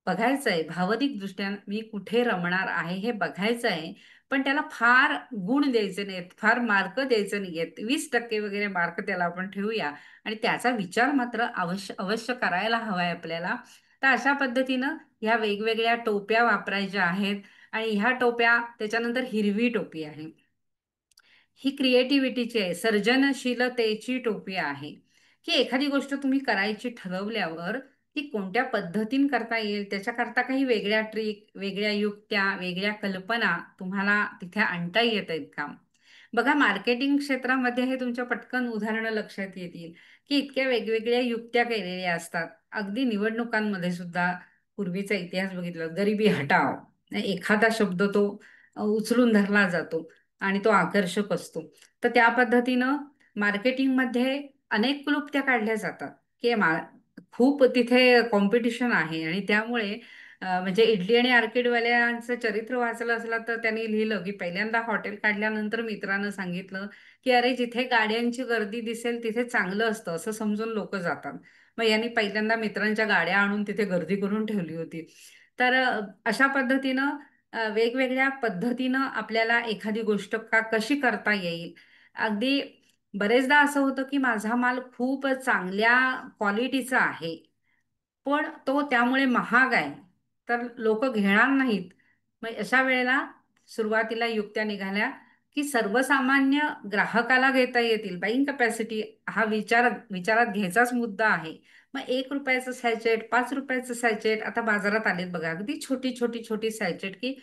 Speaker 2: बघायचं आहे. भावनिक दृष्ट्या मी कुठे रमणार आहे हे बघायचं आहे. पण त्याला फार गुण द्यायचे नाहीत, फार मार्क द्यायचे नाहीयेत. 20% वगैरे मार्क त्याला आपण ठेवूया आणि त्याचा विचार मात्र अवश्य अवश्य करायला हवाय आपल्याला. तर अशा पद्धतीनं ह्या वेगवेगळ्या टोप्या वापरायच्या आहेत. आणि ह्या टोप्या त्याच्यानंतर हिरवी टोपी आहे, ही क्रिएटिव्हिटीची आहे, सर्जनशीलतेची टोपी आहे. की एखादी गोष्ट तुम्ही करायची ठरवल्यावर ती कोणत्या पद्धतीने करता येईल, त्याच्याकरता काही वेगळ्या ट्रिक, वेगळ्या युक्त्या, वेगळ्या कल्पना तुम्हाला तिथे आणता येत आहेत का? बघा, मार्केटिंग क्षेत्रामध्ये हे तुमच्या पटकन उदाहरणं लक्षात येतील, की इतक्या वेगवेगळ्या युक्त्या केलेल्या असतात. अगदी निवडणुकांमध्ये सुद्धा पूर्वीचा इतिहास बघितला, गरिबी हटाव, एखादा शब्द तो उचलून धरला जातो आणि तो आकर्षक असतो. तर त्या पद्धतीनं मार्केटिंगमध्ये अनेक क्लुप्त्या काढल्या जातात, की खूप तिथे कॉम्पिटिशन आहे आणि त्यामुळे म्हणजे इडली आणि आर्केडवाल्यांचं चरित्र वाचलं असलं तर त्यांनी लिहिलं की पहिल्यांदा हॉटेल काढल्यानंतर मित्रानं सांगितलं की अरे, जिथे गाड्यांची गर्दी दिसेल तिथे चांगलं असतं असं समजून लोक जातात. मग यांनी पहिल्यांदा मित्रांच्या गाड्या आणून तिथे गर्दी करून ठेवली होती. तर अशा पद्धतीनं वेगवेगळ्या पद्धतीनं आपल्याला एखादी गोष्ट कशी करता येईल. अगदी बरेचदा असं होतं की माझा माल खूप चांगल्या क्वालिटीचा आहे, पण तो त्यामुळे महाग आहे, तर लोक घेणार नाहीत. मग अशा वेळेला सुरुवातीला युक्त्या निघाल्या की सर्वसामान्य ग्राहकाला घेता येतील, बाईंग कपॅसिटी हा विचारात घ्यायचाच मुद्दा आहे. मग 1 रुपयाचं सॅचेट, 5 रुपयाचं सॅचेट आता बाजारात आलेत बघा, अगदी छोटी छोटी छोटी सॅचेट की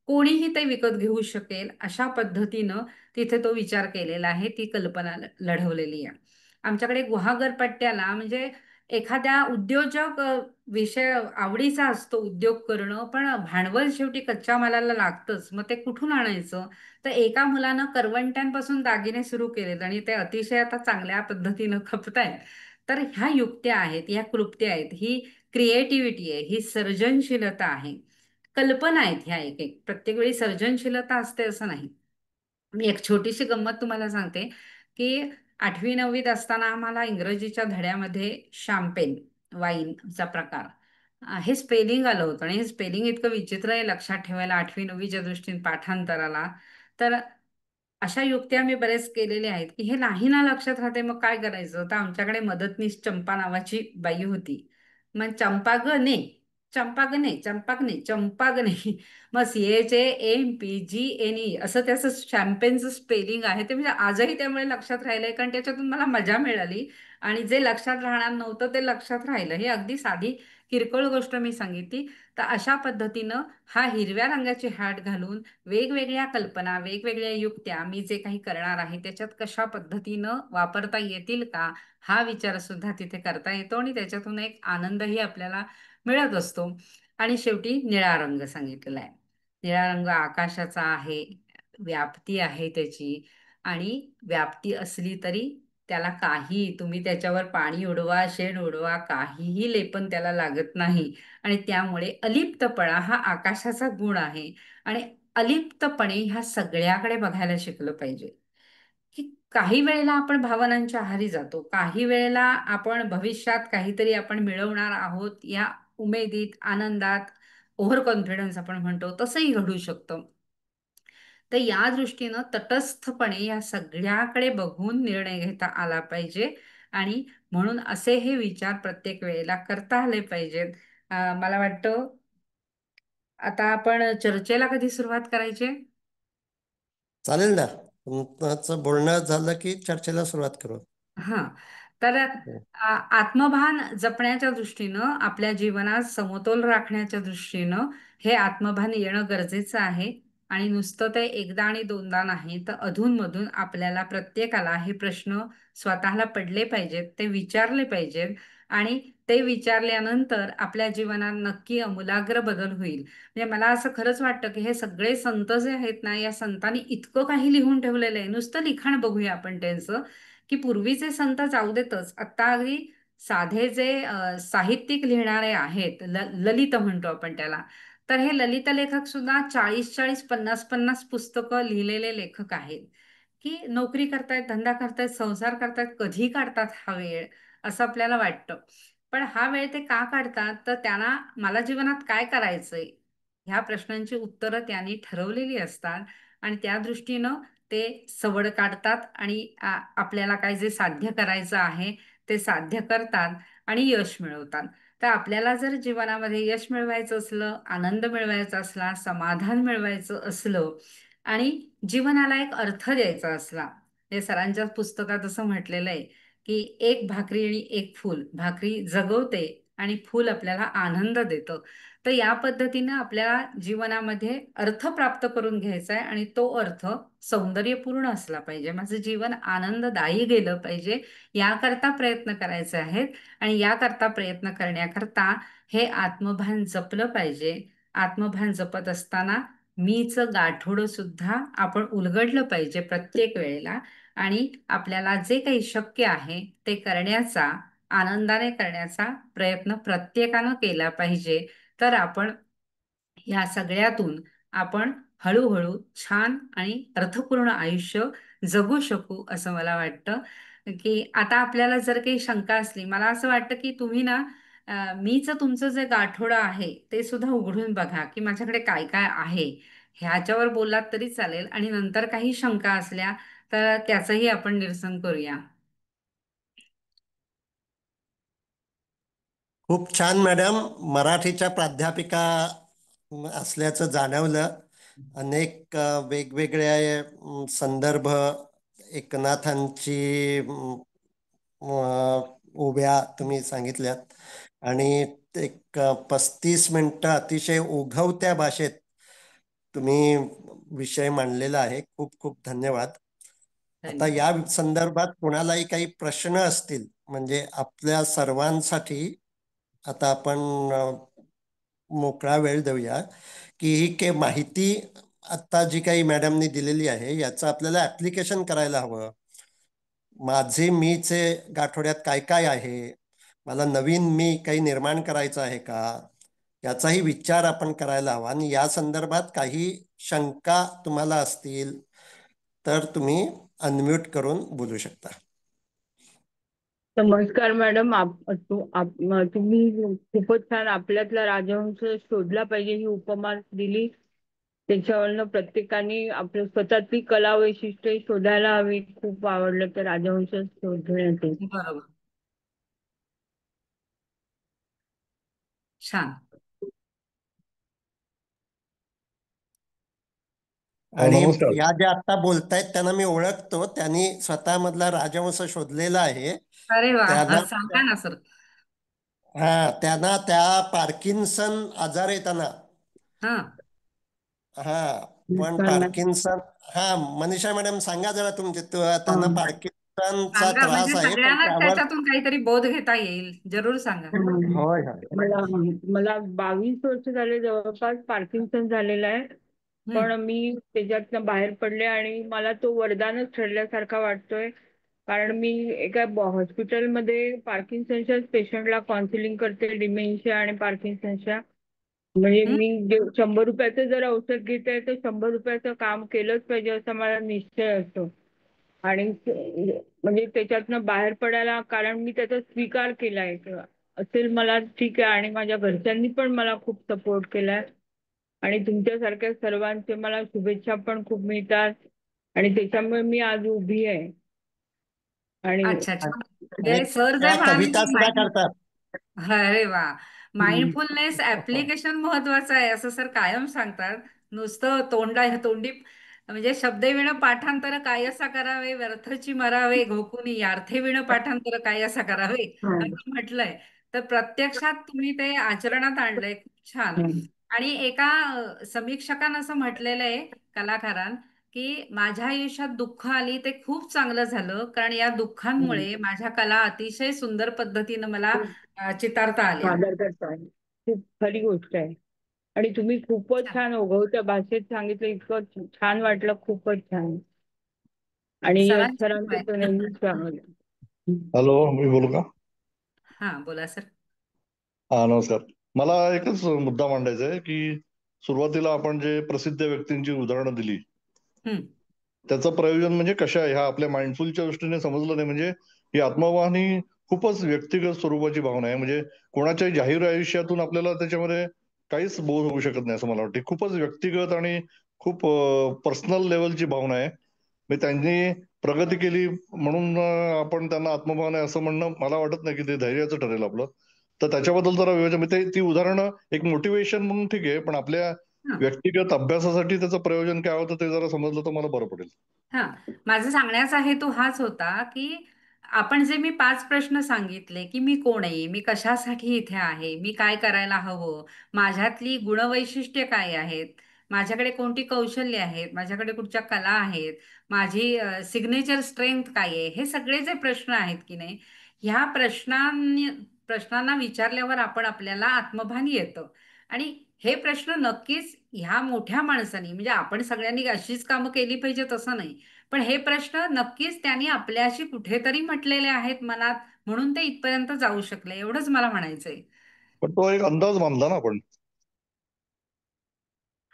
Speaker 2: कोणीही ते विकत घेऊ शकेल, अशा पद्धतीनं तिथे तो विचार केलेला आहे, ती कल्पना लढवलेली आहे. आमच्याकडे गुहागर पट्ट्याला म्हणजे एखाद्या उद्योजक विषय आवडीचा असतो उद्योग करणं, पण भांडवल शेवटी कच्च्या मालाला लागतंच. मग ते कुठून आणायचं? तर एका मुलानं करवंट्यांपासून दागिने सुरू केलेत आणि ते अतिशय आता चांगल्या पद्धतीनं खपतायत. तर ह्या युक्त्या आहेत, ह्या क्लुप्त्या आहेत, ही क्रिएटिव्हिटी आहे, ही सर्जनशीलता आहे, कल्पना आहेत ह्या. एक एक प्रत्येक वेळी सर्जनशीलता असते असं नाही. मी एक छोटीशी गंमत तुम्हाला सांगते की 8वी 9वीत असताना आम्हाला इंग्रजीच्या धड्यामध्ये शॅम्पेन वाईनचा प्रकार हे स्पेलिंग आलं होतं आणि हे स्पेलिंग इतकं विचित्र आहे लक्षात ठेवायला 8वी 9वीच्या दृष्टीने पाठांतराला. तर अशा युक्त्या मी बरेच केलेल्या आहेत की हे नाही ना लक्षात राहते, मग काय करायचं. तर आमच्याकडे मदतनीस चंपा नावाची बाई होती. मग चंपागने, चंपागने, चंपागने, चंपागने, मग CHAMPGNE असं त्याचं शॅम्पेनचं स्पेलिंग आहे. ते म्हणजे आजही त्यामुळे लक्षात राहिलंय, कारण त्याच्यातून मला मजा मिळाली आणि जे लक्षात राहणार नव्हतं ते लक्षात राहिलं. ही अगदी साधी किरकोळ गोष्ट मी सांगितली. तर अशा पद्धतीनं हा हिरव्या रंगाची हॅट घालून वेगवेगळ्या कल्पना, वेगवेगळ्या युक्त्या मी जे काही करणार आहे त्याच्यात कशा पद्धतीनं वापरता येतील का, हा विचार सुद्धा तिथे करता येतो आणि त्याच्यातून एक आनंदही आपल्याला मिळत असतो. आणि शेवटी निळा रंग सांगितलेला आहे. निळा रंग आकाशाचा आहे, व्याप्ती आहे त्याची. आणि व्याप्ती असली तरी त्याला काही, तुम्ही त्याच्यावर पाणी उडवा, शेण उडवा, काहीही लेपन त्याला लागत नाही. आणि त्यामुळे अलिप्तपणा हा आकाशाचा गुण आहे. आणि अलिप्तपणे ह्या सगळ्याकडे बघायला शिकलं पाहिजे. की काही वेळेला आपण भावनांच्या आहारी जातो, काही वेळेला आपण भविष्यात काहीतरी आपण मिळवणार आहोत या उमेदीत, आनंदात, ओव्हर कॉन्फिडन्स आपण म्हणतो, तसंही घडू शकतं. तर या दृष्टीनं तटस्थपणे या सगळ्याकडे बघून निर्णय घेता आला पाहिजे. आणि म्हणून असे हे विचार प्रत्येक वेळेला करता आले पाहिजेत. मला वाटतं आता आपण चर्चेला कधी सुरुवात करायची?
Speaker 3: चालेल ना. तुमचं बोलणं झालं की चर्चेला सुरुवात करू.
Speaker 2: हां. तर
Speaker 3: हो.
Speaker 2: आत्मभान जपण्याच्या दृष्टीनं, आपल्या जीवनात समतोल राखण्याच्या दृष्टीनं हे आत्मभान येणं गरजेचं आहे. आणि नुसतं ते एकदा आणि दोनदा नाही, तर अधूनमधून आपल्याला प्रत्येकाला हे प्रश्न स्वतःला पडले पाहिजेत, ते विचारले पाहिजेत. आणि ते विचारल्यानंतर आपल्या जीवनात नक्की आमूलाग्र बदल होईल. म्हणजे मला असं खरंच वाटतं की हे सगळे संत जे आहेत ना, या संतांनी इतकं काही लिहून ठेवलेलं आहे. नुसतं लिखाण बघूया आपण त्यांचं, की पूर्वीचे संत जाऊ देतच, आता अगदी साधे जे साहित्यिक लिहिणारे आहेत, ललित म्हणतो आपण त्याला, तर हे ललित लेखक सुद्धा 40-40, 50-50 पुस्तकं लिहिलेले लेखक आहेत. की नोकरी करतायत, धंदा करतायत, संसार करतायत, कधी काढतात हा वेळ, असं आपल्याला वाटतं. पण हा वेळ ते का काढतात, तर त्यांना मला जीवनात काय करायचंय ह्या प्रश्नांची उत्तरं त्यांनी ठरवलेली असतात. आणि त्या दृष्टीनं ते सवड काढतात आणि आपल्याला काय जे साध्य करायचं आहे ते साध्य करतात आणि यश मिळवतात. तर आपल्याला जर जीवनामध्ये यश मिळवायचं असलं, आनंद मिळवायचा असला, समाधान मिळवायचं असलं आणि जीवनाला एक अर्थ द्यायचा असला, हे सरांच्या पुस्तकात असं म्हटलेलं आहे की एक भाकरी आणि एक फूल, भाकरी जगवते आणि फूल आपल्याला आनंद देतं. तर या पद्धतीनं आपल्याला जीवनामध्ये अर्थ प्राप्त करून घ्यायचा आहे आणि तो अर्थ सौंदर्यपूर्ण असला पाहिजे. माझं जीवन आनंददायी गेलं पाहिजे, याकरता प्रयत्न करायचे आहेत. आणि याकरता प्रयत्न करण्याकरता हे आत्मभान जपलं पाहिजे. आत्मभान जपत असताना मीच गाठोडं सुद्धा आपण उलगडलं पाहिजे प्रत्येक वेळेला. आणि आपल्याला जे काही शक्य आहे ते करण्याचा, आनंदाने करण्याचा प्रयत्न प्रत्येकानं केला पाहिजे. तर आपण या सगळ्यातून आपण हळूहळू छान आणि अर्थपूर्ण आयुष्य जगू शकू असं मला वाटतं. की आता आपल्याला जर काही शंका असली, मला असं वाटतं की तुम्ही ना मीच तुमचं जे गाठोडं आहे ते सुद्धा उघडून बघा की माझ्याकडे काय काय आहे. ह्याच्यावर बोललात तरी चालेल आणि नंतर काही शंका असल्या तर त्याचंही आपण निरसन करूया.
Speaker 3: खूप छान मॅडम. मराठीच्या प्राध्यापिका असल्याचं जाणवलं. अनेक वेगवेगळे संदर्भ एकनाथांची उभ्या तुम्ही सांगितल्यात आणि एक 35 मिनिटं अतिशय ओघवत्या भाषेत तुम्ही विषय मांडलेला आहे. खूप खूप धन्यवाद. आता
Speaker 2: धन्यवाद.
Speaker 3: या संदर्भात कोणालाही काही प्रश्न असतील म्हणजे आपल्या सर्वांसाठी आता आपण मोकळा वेळ देऊया की ही काही माहिती आता जी काही मॅडमनी दिलेली आहे याचं आपल्याला ऍप्लिकेशन करायला हवं. माझे मीचे गाठोड्यात काय काय आहे, मला नवीन मी काही निर्माण करायचं आहे का, याचाही विचार आपण करायला हवा. आणि या संदर्भात काही शंका तुम्हाला असतील तर तुम्ही अनम्यूट करून बोलू शकता.
Speaker 4: नमस्कार मॅडम. तुम्ही खूपच छान आपल्यातला राजहंस शोधला पाहिजे ही उपमा दिली. त्याच्यावरनं प्रत्येकाने आपल्या स्वतःची कला वैशिष्ट्ये शोधायला हवी. खूप आवडलं तर राजहंस शोधण्याचे.
Speaker 2: बरोबर. छान.
Speaker 3: आणि
Speaker 5: नमस्कार.
Speaker 3: या ज्या आता बोलतायत त्यांना मी ओळखतो. त्यांनी स्वतःमधला राजवंश शोधलेला आहे.
Speaker 2: अरे वा,
Speaker 3: त्यांना
Speaker 2: सांगा ना सर.
Speaker 3: त्यांना त्या पार्किन्सन आजार आहे त्यांना.
Speaker 2: हा.
Speaker 3: हा पण
Speaker 4: नमस्कार मॅम.
Speaker 3: पार्किन्सन. हा मनीषा मॅडम सांगा जरा तुमचे त्यांना पार्किन्सनचा
Speaker 2: सांगा,
Speaker 3: त्रास
Speaker 2: म्हणजे
Speaker 3: आहे पण
Speaker 2: सगळ्यांनाच
Speaker 3: त्यावर.
Speaker 2: त्याच्यातून काहीतरी बोध घेता येईल. जरूर सांगा.
Speaker 3: होय होय.
Speaker 4: मला मला 22 वर्ष झाले जवळपास पार्किन्सन झालेला आहे. पण
Speaker 2: हम्म.
Speaker 4: मी त्याच्यातनं बाहेर पडले आणि मला तो वरदानच ठरल्यासारखा वाटतोय. कारण मी एका हॉस्पिटलमध्ये पार्किन्सनच्या पेशंटला काउन्सिलिंग करते, डिमेन्शिया आणि पार्किन्सनच्या. म्हणजे
Speaker 2: हम्म.
Speaker 4: मी जे 100 रुपयाचं जर औषध घेते तर 100 रुपयाचं काम केलंच पाहिजे असा मला निश्चय असतो. आणि म्हणजे त्याच्यातनं बाहेर पडायला, कारण मी त्याचा स्वीकार केलाय असेल मला ठीक आहे. आणि माझ्या घरच्यांनी पण मला खूप सपोर्ट केलाय. आणि तुमच्यासारख्या सर्वांचे मला शुभेच्छा पण खूप मिळतात. आणि त्याच्यामुळे मी आज उभी आहे. आणि
Speaker 2: अच्छा, छान.
Speaker 3: आणि
Speaker 2: म्हणजे सर जे
Speaker 3: त्या
Speaker 2: म्हणाले
Speaker 3: कविता
Speaker 2: की
Speaker 3: सुद्धा करतात.
Speaker 2: अरे वा,
Speaker 4: हम्म.
Speaker 2: माइंडफुलनेस ऍप्लिकेशन महत्वाचं आहे असं सर कायम सांगतात. नुसतं तोंडी म्हणजे शब्दे विण पाठांतर काय असा करावे, व्यर्थची मरावे घोकुनी यार्थे विण पाठांतर काय असा करावे असं म्हटलंय. तर प्रत्यक्षात तुम्ही ते आचरणात आणलंय. खूप छान.
Speaker 4: हम्म.
Speaker 2: आणि एका समीक्षकानं असं म्हटलेलं आहे, कलाकारान, की माझ्या आयुष्यात दुःख आली ते खूप चांगलं झालं, कारण या
Speaker 4: हम्म.
Speaker 2: दुःखांमुळे माझ्या कला अतिशय सुंदर पद्धतीनं मला चितारता आल्या.
Speaker 4: सादर करताय. खूप खरी गोष्ट आहे. आणि तुम्ही खूपच छान ओघवत्या भाषेत सांगितलं. इतकं छान वाटलं. खूपच छान. आणि यश
Speaker 2: सरांची कृपा
Speaker 4: सरांचं तर
Speaker 2: आहे.
Speaker 4: नेहमीच चांगलं.
Speaker 5: हॅलो, मी बोलू का?
Speaker 2: हा, बोला सर.
Speaker 5: हा, नमस्कार. मला एकच मुद्दा मांडायचा आहे की सुरुवातीला आपण जे प्रसिद्ध व्यक्तींची उदाहरणं दिली
Speaker 2: हम्म.
Speaker 5: त्याचं प्रयोजन म्हणजे कशा ह्या आपल्या माइंडफुलच्या दृष्टीने समजलं नाही. म्हणजे ही आत्मभान ही खूपच व्यक्तिगत स्वरूपाची भावना आहे. म्हणजे कोणाच्याही जाहीर आयुष्यातून आपल्याला त्याच्यामध्ये काहीच बोध होऊ शकत नाही असं मला वाटतं. खूपच व्यक्तिगत आणि खूप पर्सनल लेवलची भावना आहे. म्हणजे त्यांनी प्रगती केली म्हणून आपण त्यांना आत्मभान आहे असं म्हणणं मला वाटत नाही की ते धैर्याचं ठरेल आपलं. तर त्याच्याबद्दल जरा विवेचन, म्हणजे ती उदाहरणं एक मोटिवेशन म्हणून ठीक आहे, पण आपल्या
Speaker 2: हा.
Speaker 5: व्यक्तिगत अभ्यासासाठी त्याचं प्रयोजन काय होतं ते जरा समजलं तर मला बरं पडेल.
Speaker 2: हा, माझं सांगण्याचा हेतू हाच होता की आपण जे मी 5 प्रश्न सांगितले, की मी कोण आहे? मी कशासाठी इथे आहे? मी काय करायला हवं? माझ्यातली गुणवैशिष्ट्ये काय आहेत? माझ्याकडे कोणती कौशल्य आहेत? माझ्याकडे कुठच्या कला आहेत? माझी सिग्नेचर स्ट्रेंथ काय आहे? हे सगळे जे प्रश्न आहेत की नाही, ह्या प्रश्नांना विचारल्यावर आपल्याला आत्मभान येतं. आणि हे प्रश्न नक्कीच ह्या मोठ्या माणसांनी, म्हणजे आपण सगळ्यांनी अशीच कामं केली पाहिजे तसं नाही. पण हे प्रश्न नक्कीच त्यांनी आपल्याशी कुठेतरी म्हटलेले आहेत मनात, म्हणून ते इथपर्यंत जाऊ शकले, एवढंच मला म्हणायचंय.
Speaker 5: पण तो एक अंदाज बांधला ना आपण.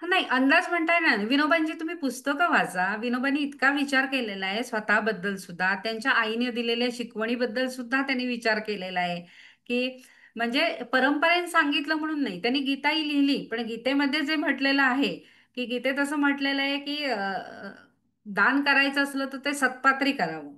Speaker 2: हा, नाही अंदाज म्हणताय ना, विनोबांची तुम्ही पुस्तकं वाचा. विनोबांनी इतका विचार केलेला आहे स्वतःबद्दल सुद्धा, त्यांच्या आईने दिलेल्या शिकवणीबद्दल सुद्धा त्यांनी विचार केलेला आहे. की म्हणजे परंपरेने सांगितलं म्हणून नाही, त्यांनी गीताही लिहिली, पण गीतेमध्ये जे म्हटलेलं आहे, की गीतेत असं म्हटलेलं आहे की दान करायचं असलं तर ते सत्पात्री करावं.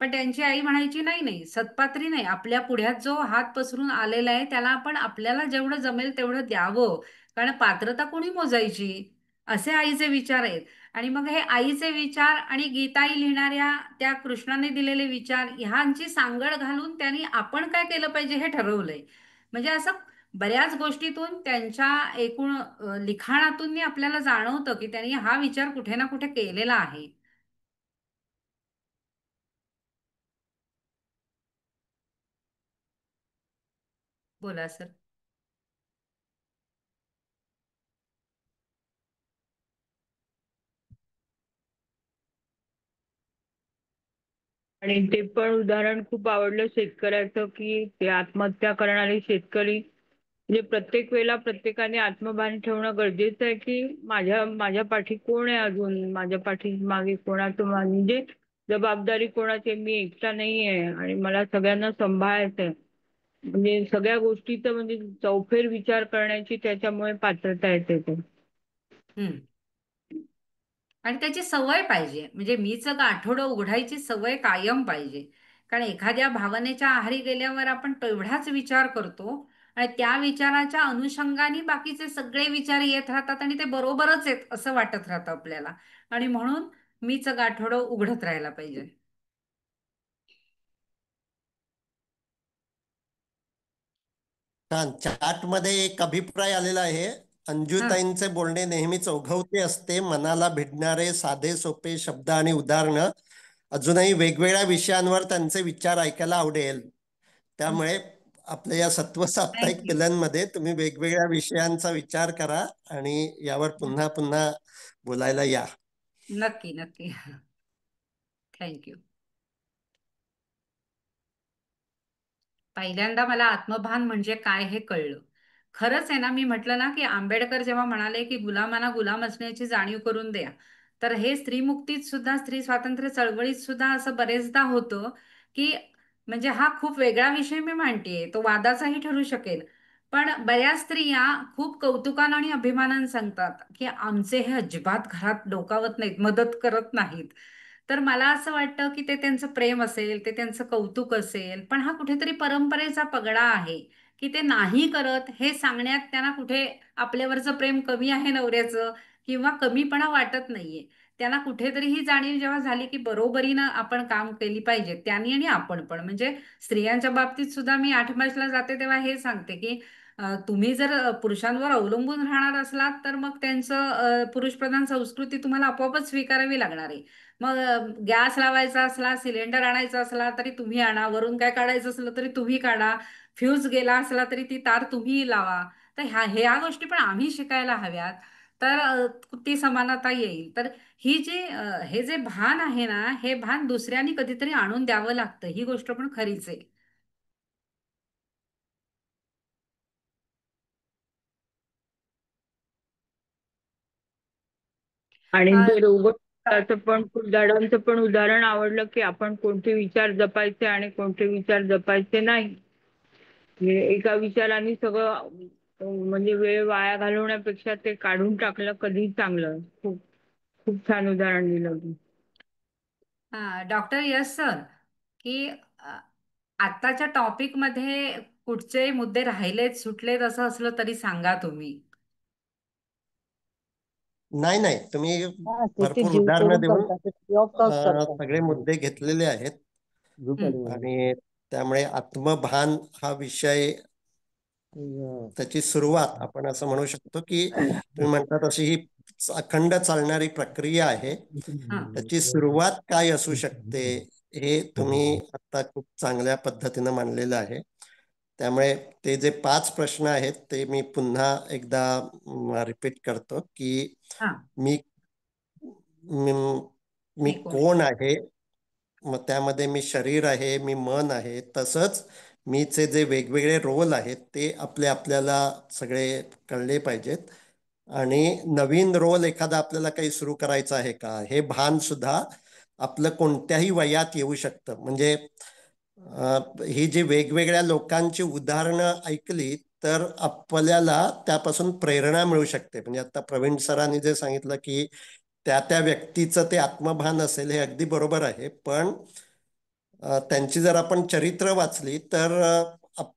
Speaker 2: पण त्यांची आई म्हणायची नाही नाही, सत्पात्री नाही, आपल्या पुढ्यात जो हात पसरून आलेला आहे त्याला आपण आपल्याला जेवढं जमेल तेवढं द्यावं, कारण पात्रता कोणी मोजायची, असे आईचे विचार आहेत. आणि मग हे आईचे विचार आणि गीताई लिहिणाऱ्या त्या कृष्णाने दिलेले विचार ह्यांची सांगड घालून त्यांनी आपण काय केलं पाहिजे हे ठरवलंय. म्हणजे असं बऱ्याच गोष्टीतून त्यांच्या एकूण लिखाणातून आपल्याला जाणवतं की त्यांनी हा विचार कुठे ना कुठे केलेला आहे. बोला सर.
Speaker 4: आणि ते पण उदाहरण खूप आवडलं शेतकऱ्याचं, की ते आत्महत्या करणारे शेतकरी, म्हणजे प्रत्येक वेळेला प्रत्येकाने आत्मभान ठेवणं गरजेचं आहे, की माझ्या माझ्या पाठी कोण आहे, अजून माझ्या पाठी मागे कोणाचं म्हणजे जबाबदारी कोणाची आहे, मी एकटा नाही आहे आणि मला सगळ्यांना सांभाळायचं आहे. म्हणजे सगळ्या गोष्टीचं म्हणजे चौफेर विचार करण्याची त्याच्यामुळे पात्रता येते ते.
Speaker 2: हम्म. आणि त्याची सवय पाहिजे, म्हणजे मीच गाठोडं उघडायची सवय कायम पाहिजे. कारण एखाद्या भावनेच्या आहारी गेल्यावर आपण तेवढाच विचार करतो आणि त्या विचाराच्या अनुषंगाने बाकीचे सगळे विचार येत राहतात आणि ते बरोबरच आहेत असं वाटत राहतं आपल्याला. आणि म्हणून मीच गाठोडं उघडत राहायला पाहिजे.
Speaker 3: छान. चॅट मध्ये एक अभिप्राय आलेला आहे.
Speaker 2: हा.
Speaker 3: अंजुताईंचे बोलणे नेहमीच ओघवते असते, मनाला भिडणारे साधे सोपे शब्द आणि उदाहरणं. अजूनही वेगवेगळ्या विषयांवर त्यांचे विचार ऐकायला आवडेल. त्यामुळे आपल्या या सत्व साप्ताहिक
Speaker 2: थँक्यू.
Speaker 3: पिलांमध्ये तुम्ही वेगवेगळ्या विषयांचा विचार करा आणि यावर पुन्हा पुन्हा बोलायला या.
Speaker 2: नक्की नक्की. थँक्यू. पहिल्यांदा मला आत्मभान म्हणजे काय हे कळलं. खरंच आहे ना, मी म्हटलं ना की आंबेडकर जेव्हा म्हणाले की गुलामांना गुलाम असण्याची जाणीव करून द्या, तर हे स्त्रीमुक्तीत सुद्धा, स्त्री स्वातंत्र्य चळवळीत सुद्धा असं बरेचदा होतं की, म्हणजे हा खूप वेगळा विषय मी मांडतेय, तो वादाचाही ठरू शकेल. पण बऱ्याच स्त्रिया खूप कौतुकानं आणि अभिमानानं सांगतात की आमचे हे अजिबात घरात डोकावत नाहीत, मदत करत नाहीत. तर मला असं वाटतं की ते त्यांचं प्रेम असेल, ते त्यांचं कौतुक असेल, पण हा कुठेतरी परंपरेचा पगडा आहे की ते नाही करत हे सांगण्यात त्यांना कुठे आपल्यावरचं प्रेम कमी आहे नवऱ्याचं, किंवा कमीपणा वाटत नाहीये. त्यांना कुठेतरी ही जाणीव जेव्हा झाली की बरोबरीनं आपण काम केली पाहिजे, त्यांनी आणि आपण पण, म्हणजे स्त्रियांच्या बाबतीत सुद्धा मी 8 मार्चला जाते तेव्हा हे सांगते की तुम्ही जर पुरुषांवर अवलंबून राहणार असलात तर मग त्यांचं पुरुषप्रधान संस्कृती तुम्हाला आपोआपच स्वीकारावी लागणार आहे. मग गॅस लावायचा असला, सिलेंडर आणायचा असला तरी तुम्ही आणा, वरून काय काढायचं असलं तरी तुम्ही काढा, फ्यूज गेला असला तरी ती तार तुम्ही लावा. तर ह्या गोष्टी पण आम्ही शिकायला हव्यात, तर ती समानता येईल. तर हे जे भान आहे ना, हे भान दुसऱ्यांनी कधीतरी आणून द्यावं लागतं, ही गोष्ट पण खरीच आहे.
Speaker 4: आणि
Speaker 2: अ,
Speaker 4: ते रोबोटचं पण फुलझाडांचं पण उदाहरण आवडलं, की आपण कोणते विचार जपायचे आणि कोणते विचार जपायचे नाही. म्हणजे एका विचाराने सगळं म्हणजे वेळ वाया घालवण्यापेक्षा ते काढून टाकलं कधी चांगलं. खूप खूप छान उदाहरण दिलं तू.
Speaker 2: डॉक्टर यश सर, की आत्ताच्या टॉपिक मध्ये कुठचे मुद्दे राहिलेत, सुटलेत असं असलं तरी सांगा तुम्ही.
Speaker 3: नाही नाही, तुम्ही
Speaker 6: हा, ते
Speaker 3: भरपूर
Speaker 6: जीव
Speaker 3: उदाहरणं
Speaker 6: तोडून
Speaker 3: देऊन
Speaker 6: करतात, ते फ्री ऑफ कॉस्ट करतात.
Speaker 3: सगळे मुद्दे घेतलेले आहेत. आणि त्यामुळे आत्मभान हा विषय त्याची सुरुवात आपण असं म्हणू शकतो की तुम्ही म्हणता तशी ही अखंड चालणारी प्रक्रिया आहे. त्याची सुरुवात काय असू शकते हे तुम्ही आता खूप चांगल्या पद्धतीनं मांडलेलं आहे. त्यामुळे ते जे 5 प्रश्न आहेत ते मी पुन्हा एकदा रिपीट करतो की मी मी मी कोण आहे, मग त्यामध्ये मी शरीर आहे, मी मन आहे, तसंच मीचे जे वेगवेगळे रोल आहेत ते आपल्याला सगळे कळले पाहिजेत. आणि नवीन रोल एखादा आपल्याला काही सुरू करायचा आहे का हे भान सुद्धा आपलं कोणत्याही वयात येऊ शकतं. म्हणजे ही जी वेगवेगळ्या लोकांची उदाहरणं ऐकली तर आपल्याला त्यापासून प्रेरणा मिळू शकते. म्हणजे आता प्रवीण सरांनी जे सांगितलं की त्या व्यक्तीचं ते आत्मभान असेल हे अगदी बरोबर आहे. पण त्यांची जर आपण चरित्र वाचली तर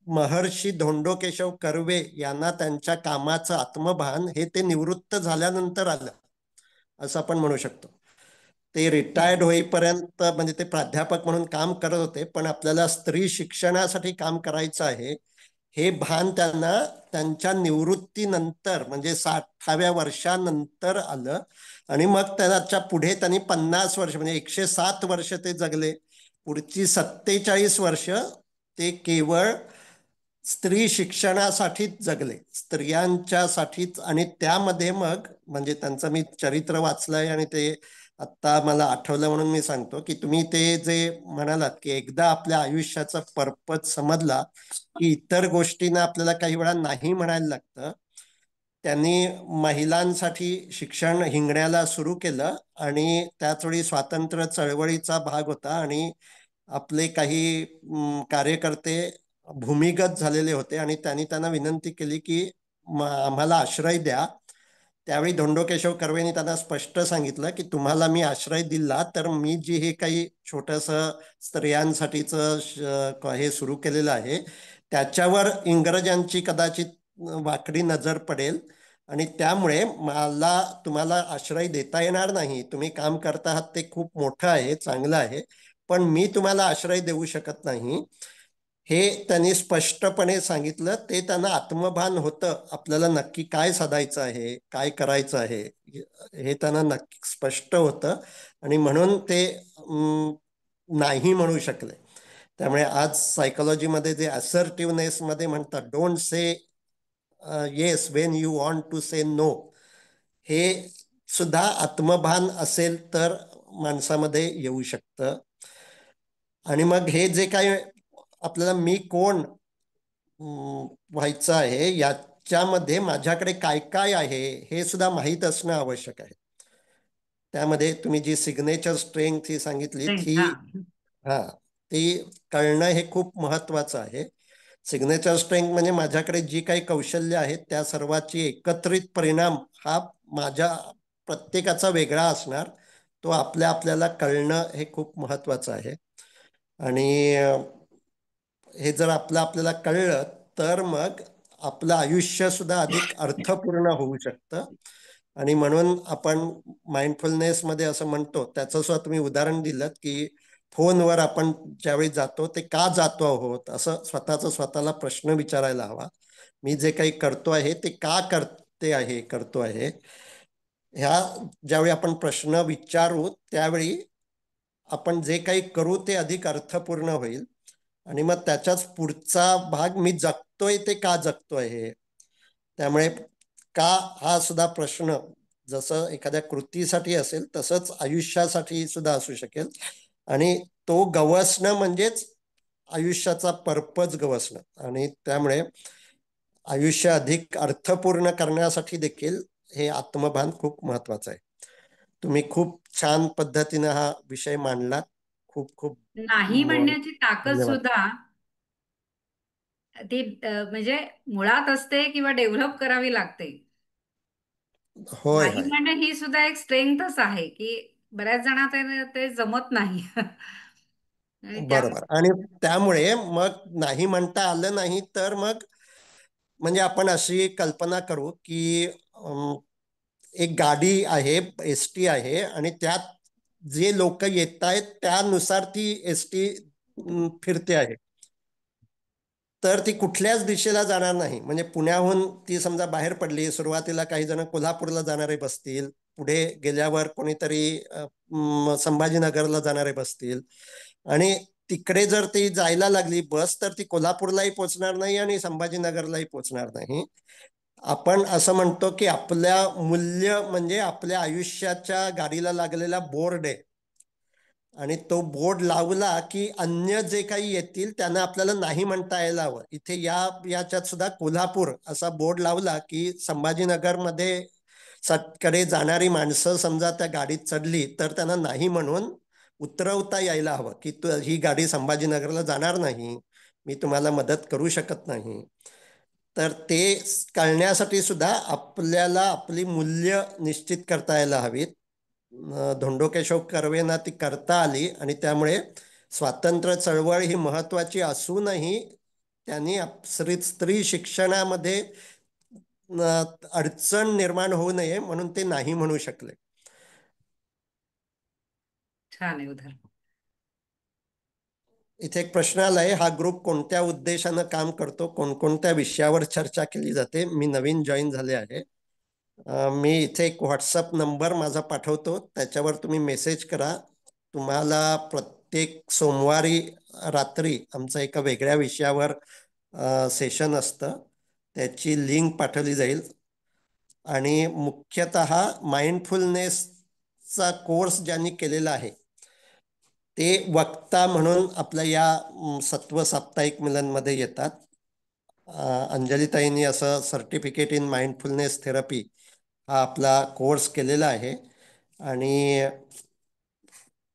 Speaker 3: महर्षी धोंडो केशव कर्वे यांना त्यांच्या कामाचं आत्मभान हे ते निवृत्त झाल्यानंतर आलं असं आपण म्हणू शकतो. ते रिटायर्ड होईपर्यंत म्हणजे ते प्राध्यापक म्हणून काम करत होते, पण आपल्याला स्त्री शिक्षणासाठी काम करायचं आहे हे भान त्यांना त्यांच्या निवृत्तीनंतर म्हणजे 60व्या वर्षानंतर आलं. आणि मग त्याच्या पुढे त्यांनी 50 वर्ष म्हणजे 107 वर्ष ते जगले. पुढची 47 वर्ष ते केवळ स्त्री शिक्षणासाठीच जगले, स्त्रियांच्यासाठीच. आणि त्यामध्ये मग म्हणजे त्यांचं मी चरित्र वाचलंय आणि ते आता मला आठवलं म्हणून मी सांगतो की तुम्ही ते जे म्हणालात की एकदा आपल्या आयुष्याचा पर्पज समजला की इतर गोष्टींना आपल्याला काही वेळा नाही म्हणायला लागतं. त्यांनी महिलांसाठी शिक्षण हिंगण्याला सुरू केलं आणि त्याचवेळी स्वातंत्र्य चळवळीचा भाग होता आणि आपले काही कार्यकर्ते भूमिगत झालेले होते आणि त्यांना विनंती केली की आम्हाला आश्रय द्या. त्यावेळी धोंडो केशव कर्वेंनी त्यांना स्पष्ट सांगितलं की तुम्हाला मी आश्रय दिला तर मी जी हे काही छोटस स्त्रियांसाठीचं हे सुरू केलेलं आहे त्याच्यावर इंग्रजांची कदाचित वाकडी नजर पडेल आणि त्यामुळे मला तुम्हाला आश्रय देता येणार नाही. तुम्ही काम करता आहात ते खूप मोठं आहे, चांगलं आहे, पण मी तुम्हाला आश्रय देऊ शकत नाही हे त्यांनी स्पष्टपणे सांगितलं. ते त्यांना आत्मभान होतं आपल्याला नक्की काय साधायचं आहे, काय करायचं आहे हे त्यांना नक्की स्पष्ट होतं आणि म्हणून ते नाही म्हणू शकले. त्यामुळे आज सायकोलॉजीमध्ये जे असर्टिव्हनेस मध्ये म्हणतात don't say yes when you want to say no, हे सुद्धा आत्मभान असेल तर माणसामध्ये येऊ शकतं. आणि मग हे जे काही आपल्याला मी कोण व्हायचं आहे याच्यामध्ये माझ्याकडे काय काय आहे हे सुद्धा माहीत असणं आवश्यक आहे. त्यामध्ये तुम्ही जी सिग्नेचर स्ट्रेंथ ही सांगितली ती कळणं हे खूप महत्वाचं आहे. सिग्नेचर स्ट्रेंथ म्हणजे माझ्याकडे जी काही कौशल्य आहेत त्या सर्वाची एकत्रित परिणाम हा माझ्या प्रत्येकाचा वेगळा असणार. तो आपल्याला कळणं हे खूप महत्वाचं आहे. आणि हे जर आपल्याला कळलं तर मग आपलं आयुष्य सुद्धा अधिक अर्थपूर्ण होऊ शकतं. आणि म्हणून आपण माइंडफुलनेस मध्ये असं म्हणतो त्याचं सुद्धा तुम्ही उदाहरण दिलं की फोनवर आपण ज्यावेळी जातो ते का जातो आहोत असं स्वतःला प्रश्न विचारायला हवा. मी जे काही करतो आहे ते का करतो आहे ह्या ज्यावेळी आपण प्रश्न विचारू त्यावेळी आपण जे काही करू ते अधिक अर्थपूर्ण होईल. आणि मग त्याच्याच पुढचा भाग मी जगतोय ते का जगतोय हे. त्यामुळे का हा सुद्धा प्रश्न जसं एखाद्या कृतीसाठी असेल तसंच आयुष्यासाठी सुद्धा असू शकेल. आणि तो गवसणं म्हणजेच आयुष्याचा पर्पज गवसणं. आणि त्यामुळे आयुष्य अधिक अर्थपूर्ण करण्यासाठी देखील हे आत्मभान खूप महत्वाचं आहे. तुम्ही खूप छान पद्धतीने हा विषय मांडला. खूप खूप
Speaker 2: नाही म्हणण्याची ताकद
Speaker 3: धन्यवाद.
Speaker 2: सुद्धा ती म्हणजे मुळात असते किंवा डेव्हलप करावी लागते.
Speaker 3: होय
Speaker 2: नाही
Speaker 3: होय
Speaker 2: म्हणणं ही सुद्धा एक स्ट्रेंथच आहे की बऱ्याच जणांना ते जमत नाही. आणि
Speaker 3: बरोबर. आणि त्यामुळे मग नाही म्हणता आलं नाही तर मग म्हणजे आपण अशी कल्पना करू की एक गाडी आहे, एसटी आहे आणि त्यात जे लोक येत आहेत त्यानुसार ती एसटी फिरते आहे, तर ती कुठल्याच दिशेला जाणार नाही. म्हणजे पुण्याहून ती समजा बाहेर पडली, सुरुवातीला काही जण कोल्हापूरला जाणारे बसतील, पुढे गेल्यावर कोणीतरी संभाजीनगरला जाणारे बसतील, आणि तिकडे जर ती जायला लागली बस, तर ती कोल्हापूरलाही पोहोचणार नाही आणि संभाजीनगरलाही पोहोचणार नाही. आपण असं म्हणतो की आपल्या मूल्य म्हणजे आपल्या आयुष्याच्या गाडीला लागलेला बोर्ड आहे, आणि तो बोर्ड लावला की अन्य जे काही येतील त्यांना आपल्याला नाही म्हणता यायला हवं. इथे याच्यात सुद्धा कोल्हापूर असा बोर्ड लावला की संभाजीनगरमध्ये कडे जाणारी माणसं समजा त्या गाडीत चढली तर त्यांना नाही म्हणून उतरवता यायला हवं, की ही गाडी संभाजीनगरला जाणार नाही, मी तुम्हाला मदत करू शकत नाही. तर ते कळण्यासाठी सुद्धा आपल्याला आपली मूल्य निश्चित करता यायला हवीत. धोंडो केशव कर्वेंना ती करता आली, आणि त्यामुळे स्वातंत्र्य चळवळ ही महत्वाची असूनही त्यांनी स्त्री शिक्षणामध्ये अडचण निर्माण होऊ नये म्हणून ते नाही म्हणू शकले.
Speaker 2: छान आहे उदाहरण.
Speaker 3: इथे एक प्रश्न आलाय, हा ग्रुप कोणत्या उद्देशानं काम करतो, कोणकोणत्या विषयावर चर्चा केली जाते? मी नवीन जॉईन झाले आहे. मी इथे एक व्हॉट्सअप नंबर माझा पाठवतो, त्याच्यावर तुम्ही मेसेज करा. तुम्हाला प्रत्येक सोमवारी रात्री आमचं एका वेगळ्या विषयावर सेशन असतं, त्याची लिंक पाठवली जाईल. आणि मुख्यतः माइंडफुलनेसचा कोर्स ज्यांनी केलेला आहे ते वक्ता म्हणून आपल्या या सत्व साप्ताहिक मिलनमध्ये येतात. अंजलीताईंनी असं सर्टिफिकेट इन माइंडफुलनेस थेरपी हा आपला कोर्स केलेला आहे, आणि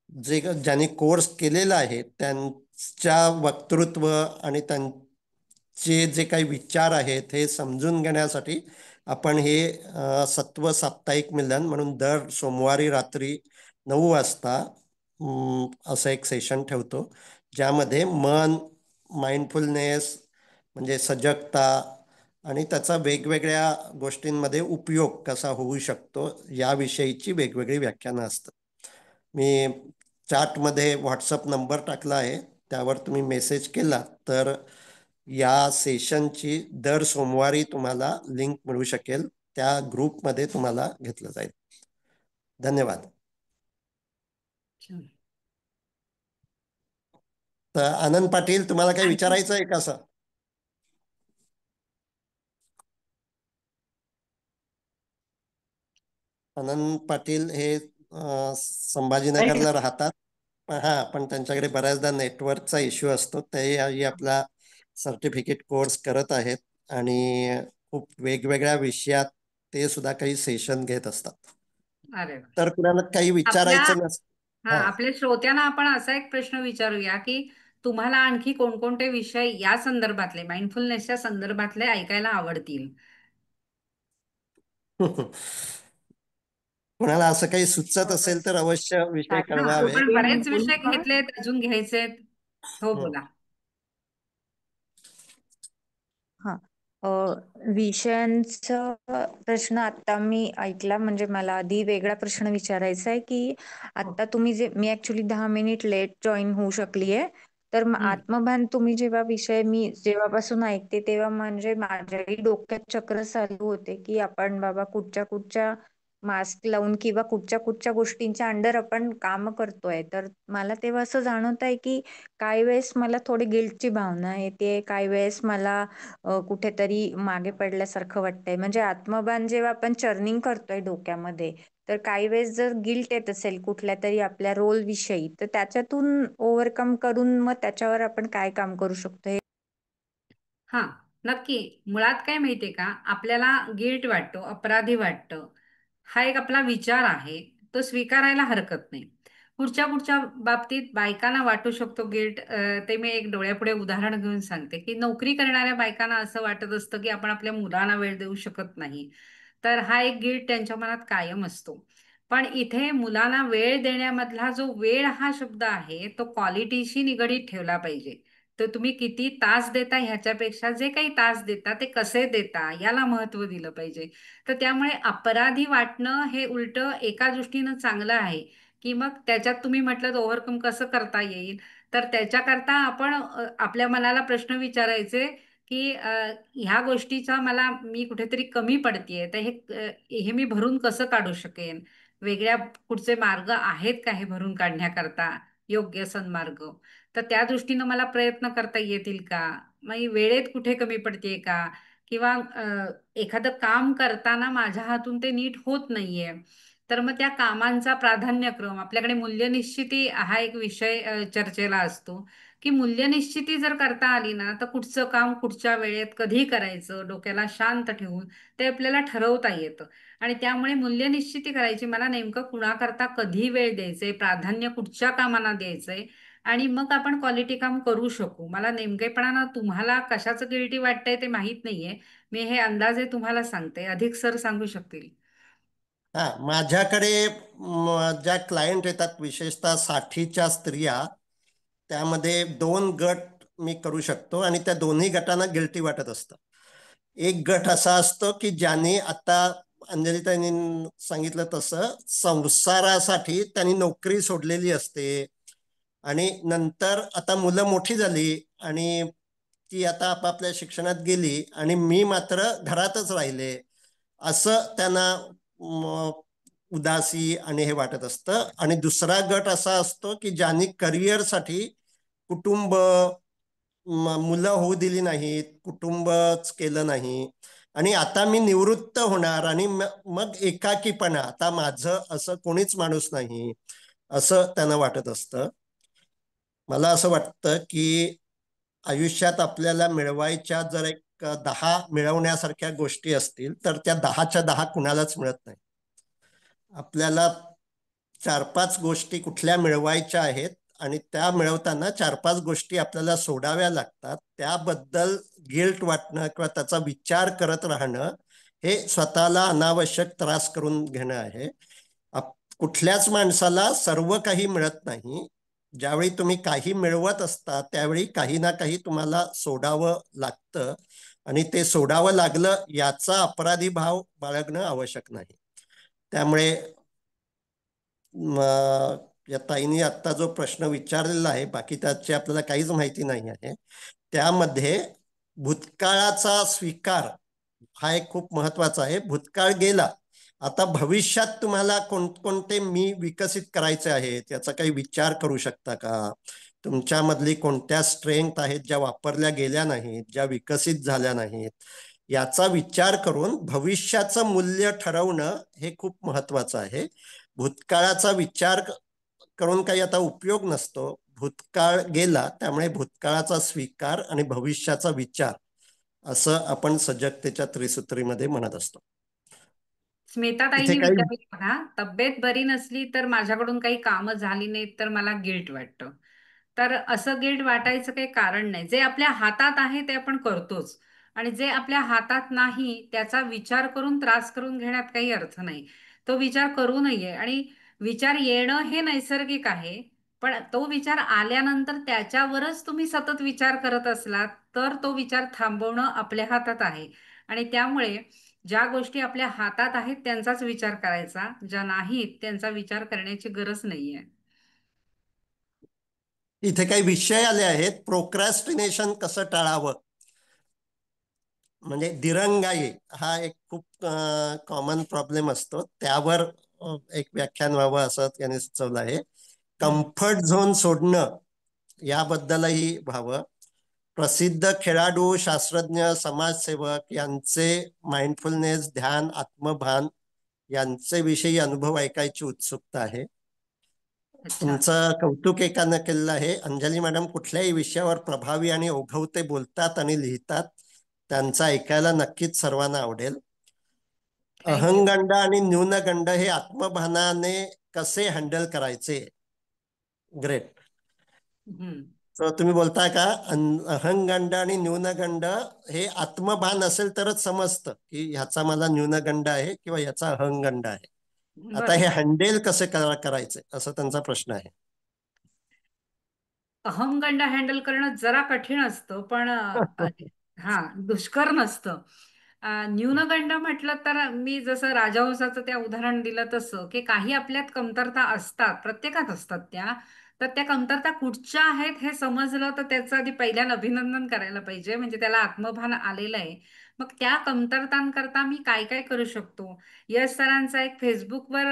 Speaker 3: ज्यांनी कोर्स केलेला आहे त्यांच्या वक्तृत्व आणि त्यांचे जे काही विचार आहेत हे समजून घेण्यासाठी आपण हे सत्व साप्ताहिक मिलन म्हणून दर सोमवारी रात्री 9 वाजता असं एक सेशन ठेवतो, ज्यामध्ये मन, माइंडफुलनेस म्हणजे सजगता आणि त्याचा वेगवेगळ्या गोष्टींमध्ये उपयोग कसा होऊ शकतो याविषयीची वेगवेगळी व्याख्यानं असतात. मी चॅटमध्ये व्हॉट्सअप नंबर टाकला आहे, त्यावर तुम्ही मेसेज केला तर या सेशनची दर सोमवारी तुम्हाला लिंक मिळू शकेल, त्या ग्रुपमध्ये तुम्हाला घेतलं जाईल. धन्यवाद.
Speaker 2: छान.
Speaker 3: तर आनंद पाटील, तुम्हाला काही
Speaker 2: आणखी
Speaker 3: विचारायचं आहे का सर? आनंद पाटील हे संभाजीनगरला राहतात, पण त्यांच्याकडे बऱ्याचदा नेटवर्कचा इश्यू असतो. ते आपला सर्टिफिकेट कोर्स करत आहेत आणि खूप वेगवेगळ्या विषयात ते सुद्धा काही सेशन घेत असतात.
Speaker 2: अरे वा.
Speaker 3: तर कुणाला काही
Speaker 2: आपल्या
Speaker 3: विचारायचं हा,
Speaker 2: आपल्या श्रोत्यांना आपण असा एक प्रश्न विचारूया की तुम्हाला आणखी कोणकोणते विषय या संदर्भातले माइंडफुलनेसच्या संदर्भातले ऐकायला आवडतील?
Speaker 3: कुणाला असं काही सुचत
Speaker 4: बरं.
Speaker 3: असेल तर अवश्य विषय
Speaker 4: आता
Speaker 3: कळवावे.
Speaker 2: आपण बरेच विषय
Speaker 4: मुलगा
Speaker 2: घेतलेत, अजून घ्यायचेत. हो,
Speaker 3: हं.
Speaker 2: बोला.
Speaker 6: हा विषयांचा प्रश्न आता मी ऐकला, म्हणजे मला आधी वेगळा प्रश्न विचारायचा आहे की आता तुम्ही मी ऍक्च्युली 10 मिनिट लेट जॉईन होऊ शकली आहे, तर आत्मभान तुम्ही जेव्हा विषय मी जेव्हापासून ऐकते तेव्हा म्हणजे माझ्याही डोक्यात चक्र चालू होते की आपण बाबा कुठच्या कुठच्या मास्क लावून किंवा कुठच्या कुठच्या गोष्टींच्या अंडर आपण काम करतोय. तर मला तेव्हा असं जाणवत आहे की काही वेळेस मला थोडी गिल्टची भावना येते, काही वेळेस मला कुठेतरी मागे पडल्यासारखं वाटतंय. म्हणजे आत्मभान जेव्हा आपण चर्निंग करतोय डोक्यामध्ये, तर काही वेळेस जर गिल्ट येत असेल कुठल्या तरी आपल्या रोल विषयी, तर त्याच्यातून ओव्हरकम करून मग त्याच्यावर आपण काय काम करू शकतो?
Speaker 2: हा, नक्की. मुळात काय माहितीये का, आपल्याला गिल्ट वाटतो, अपराधी वाटतं, हा एक आपला विचार आहे, तो स्वीकारायला हरकत नाही. पुढच्या पुढच्या बाबतीत बायकांना वाटू शकतो गिल्ट. ते मी एक डोळ्यापुढे उदाहरण घेऊन सांगते की नोकरी करणाऱ्या बायकांना असं वाटत असतं की आपण आपल्या मुलांना वेळ देऊ शकत नाही, तर हा एक गिल्ट त्यांच्या मनात कायम असतो. पण इथे मुलांना वेळ देण्यामधला जो वेळ हा शब्द आहे तो क्वालिटीशी निगडीत ठेवला पाहिजे. तर तुम्ही किती तास देता ह्याच्यापेक्षा जे काही तास देता ते कसे देता याला महत्त्व दिलं पाहिजे. तर त्यामुळे अपराधी वाटणं हे उलट एका दृष्टीनं चांगलं आहे की मग त्याच्यात तुम्ही म्हटलं ओव्हरकम कसं करता येईल, तर त्याच्याकरता आपण आपल्या मनाला प्रश्न विचारायचे की ह्या गोष्टीचा मी कुठेतरी कमी पडतेय, तर हे मी भरून कसं काढू शकेन? वेगळ्या कुठचे मार्ग आहेत का हे भरून काढण्याकरता, योग्य सन्मार्ग? तर त्या दृष्टीनं मला प्रयत्न करता येतील का? मग वेळेत कुठे कमी पडतेय का? किंवा एखादं काम करताना माझ्या हातून ते नीट होत नाहीये, तर मग त्या कामांचा प्राधान्यक्रम, आपल्याकडे मूल्यनिश्चिती हा एक विषय चर्चेला असतो, की मूल्यनिश्चिती जर करता आली ना, तर कुठचं काम कुठच्या वेळेत कधी करायचं, डोक्याला शांत ठेवून ते आपल्याला ठरवता येतं. आणि त्यामुळे मूल्यनिश्चिती करायची, मला नेमकं कुणाकरता कधी वेळ द्यायचंय, प्राधान्य कुठच्या कामांना द्यायचंय, आणि मग आपण क्वालिटी काम करू शकू. मला नेमकेपणानं तुम्हाला कशाचं गिल्टी वाटतंय ते माहित नाहीये. मी हे अंदाजे तुम्हाला सांगते, अधिक सर सांगू शकतील.
Speaker 3: हा, माझ्याकडे ज्या क्लायंट येतात विशेषतः 60च्या स्त्रिया, त्यामध्ये 2 गट मी करू शकतो आणि त्या दोन्ही गटांना गिल्टी वाटत असतं. एक गट असा असतो की ज्याने आता अंजलीताईंनी सांगितलं तसं संसारासाठी त्यांनी नोकरी सोडलेली असते आणि नंतर आता मुलं मोठी झाली आणि ती आता आपापल्या शिक्षणात गेली आणि मी मात्र घरातच राहिले, असं त्यांना उदासी आणि हे वाटत असतं. आणि दुसरा गट असा असतो की ज्यांनी करिअरसाठी कुटुंब, मुलं होऊ दिली नाहीत, कुटुंबच केलं नाही आणि आता मी निवृत्त होणार आणि मग एकाकीपणा, आता माझं असं कोणीच माणूस नाही, असं त्यांना वाटत असतं. मला असं वाटतं की आयुष्यात आपल्याला मिळवायच्या जर एक 10 मिळवण्यासारख्या गोष्टी असतील तर त्या 10च्या 10 कुणालाच मिळत नाही. आपल्याला 4-5 गोष्टी कुठल्या मिळवायच्या आहेत आणि त्या मिळवताना 4-5 गोष्टी आपल्याला सोडाव्या लागतात. त्याबद्दल गिल्ट वाटणं किंवा त्याचा विचार करत राहणं हे स्वतःला अनावश्यक त्रास करून घेणं आहे. कुठल्याच माणसाला सर्व काही मिळत नाही. ज्यावेळी तुम्ही काही मिळवत असता त्यावेळी काही ना काही तुम्हाला सोडावं लागतं आणि ते सोडावं लागलं याचा अपराधी भाव बाळगणं आवश्यक नाही. त्यामुळे या ताईंनी आता जो प्रश्न विचारलेला आहे, बाकी त्याची आपल्याला काहीच माहिती नाही आहे, त्यामध्ये भूतकाळाचा स्वीकार हा एक खूप महत्वाचा आहे. भूतकाळ गेला, आता भविष्यात तुम्हाला कोणकोणते मी विकसित करायचे आहेत याचा काही विचार करू शकता का? तुमच्यामधली कोणत्या स्ट्रेंथ आहेत ज्या वापरल्या गेल्या नाहीत, ज्या विकसित झाल्या नाहीत, याचा विचार करून भविष्याचं मूल्य ठरवणं हे खूप महत्वाचं आहे. भूतकाळाचा विचार करून काही आता उपयोग नसतो. भूतकाळ गेला, त्यामुळे भूतकाळाचा स्वीकार आणि भविष्याचा विचार, असं आपण सजगतेच्या त्रिसूत्रीमध्ये म्हणत असतो. इथे
Speaker 2: स्मिताताईंनी
Speaker 3: काही
Speaker 2: विचारलं बघा, तब्येत बरी नसली तर माझ्याकडून काही कामं झाली नाहीत तर मला गिल्ट वाटतं. तर असं गिल्ट वाटायचं काही कारण नाही. जे आपल्या हातात आहे ते आपण करतोच, आणि जे आपल्या हातात नाही त्याचा विचार करून त्रास करून घेण्यात काही अर्थ नाही. तो विचार करू नये. आणि विचार येणं हे नैसर्गिक आहे, पण तो विचार आल्यानंतर त्याच्यावरच तुम्ही सतत विचार करत असलात तर तो विचार थांबवणं आपल्या हातात आहे. आणि त्यामुळे ज्या गोष्टी आपल्या हातात आहेत त्यांचाच विचार करायचा, ज्या नाहीत त्यांचा विचार करण्याची गरज नाहीये.
Speaker 3: इथे काही विषय आले आहेत. प्रोक्रॅस्टिनेशन कसं टाळावं, म्हणजे दिरंगाई हा एक खूप कॉमन प्रॉब्लेम असतो. त्यावर एक व्याख्यान व्हावं असं त्यांनी सुचवलं आहे. कम्फर्ट झोन सोडणं याबद्दलही व्हावं. प्रसिद्ध खेळाडू, शास्त्रज्ञ, समाजसेवक यांचे माइंडफुलनेस, ध्यान, आत्मभान यांचे विषयी अनुभव ऐकायची उत्सुकता आहे.
Speaker 2: अच्छा.
Speaker 3: तुमचं कौतुक एकानं केलेलं आहे. अंजली मॅडम कुठल्याही विषयावर प्रभावी आणि ओघवते बोलतात आणि लिहितात. त्यांचं ऐकायला नक्कीच सर्वांना आवडेल.
Speaker 2: थँक्यू.
Speaker 3: अहंगंड आणि न्यूनगंड हे आत्मभानाने कसे हँडल करायचे? ग्रेट.
Speaker 2: हम्म.
Speaker 3: तर तुम्ही बोलताय का अहंगंड आणि न्यूनगंड हे आत्मभान असेल तरच समजतं की ह्याचा मला न्यूनगंड आहे किंवा ह्याचा अहंगंड आहे. आता हे
Speaker 2: बरोबर.
Speaker 3: हँडल कसे करायचे असं त्यांचा प्रश्न आहे.
Speaker 2: अहमगंड हँडल करणं जरा कठीण असतं, पण हा, दुष्कर नसतं. न्यूनगंड म्हटलं तर मी जसं राजहंसाचं त्या उदाहरण दिलं तसं, की काही आपल्यात कमतरता असतात, प्रत्येकात असतात त्या, तर त्या कमतरता कुठच्या आहेत हे समजलं तर त्याचं आधी पहिल्यानं अभिनंदन करायला पाहिजे, म्हणजे त्याला आत्मभान आलेलं आहे. मग त्या कमतरतांकरता मी काय काय करू शकतो. यश सरांचा एक फेसबुकवर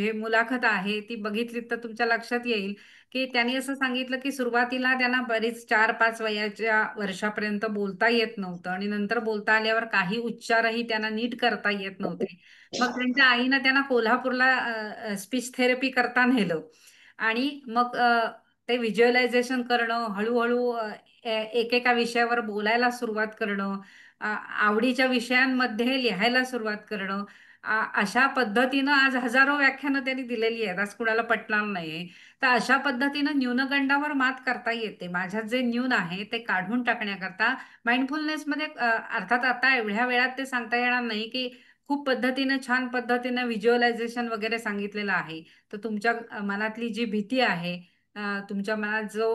Speaker 2: हे मुलाखत आहे, ती बघितली तर तुमच्या लक्षात येईल की त्यांनी असं सांगितलं की सुरुवातीला त्यांना बरीच 4-5 वयाच्या वर्षापर्यंत बोलता येत नव्हतं आणि नंतर बोलता आल्यावर काही उच्चारही त्यांना नीट करता येत नव्हते. मग त्यांच्या आईनं त्यांना कोल्हापूरला स्पीच थेरपी करता नेलं आणि मग ते व्हिज्युअलायझेशन करणं, हळूहळू एकेका विषयावर बोलायला सुरुवात करणं, आवडीच्या विषयांमध्ये लिहायला सुरुवात करणं, अशा पद्धतीनं आज हजारो व्याख्यानं त्यांनी दिलेली आहेत. आज कुणाला पटणार नाही. तर अशा पद्धतीनं न्यूनगंडावर मात करता येते. माझ्यात जे न्यून आहे ते काढून टाकण्याकरता माइंडफुलनेसमध्ये अर्थात आता एवढ्या वेळात ते सांगता येणार नाही की खूप पद्धतीने छान पद्धतीने व्हिज्युअलायझेशन वगैरे सांगितलेलं आहे. तर तुमच्या मनातली जी भीती आहे, तुमच्या मनात जो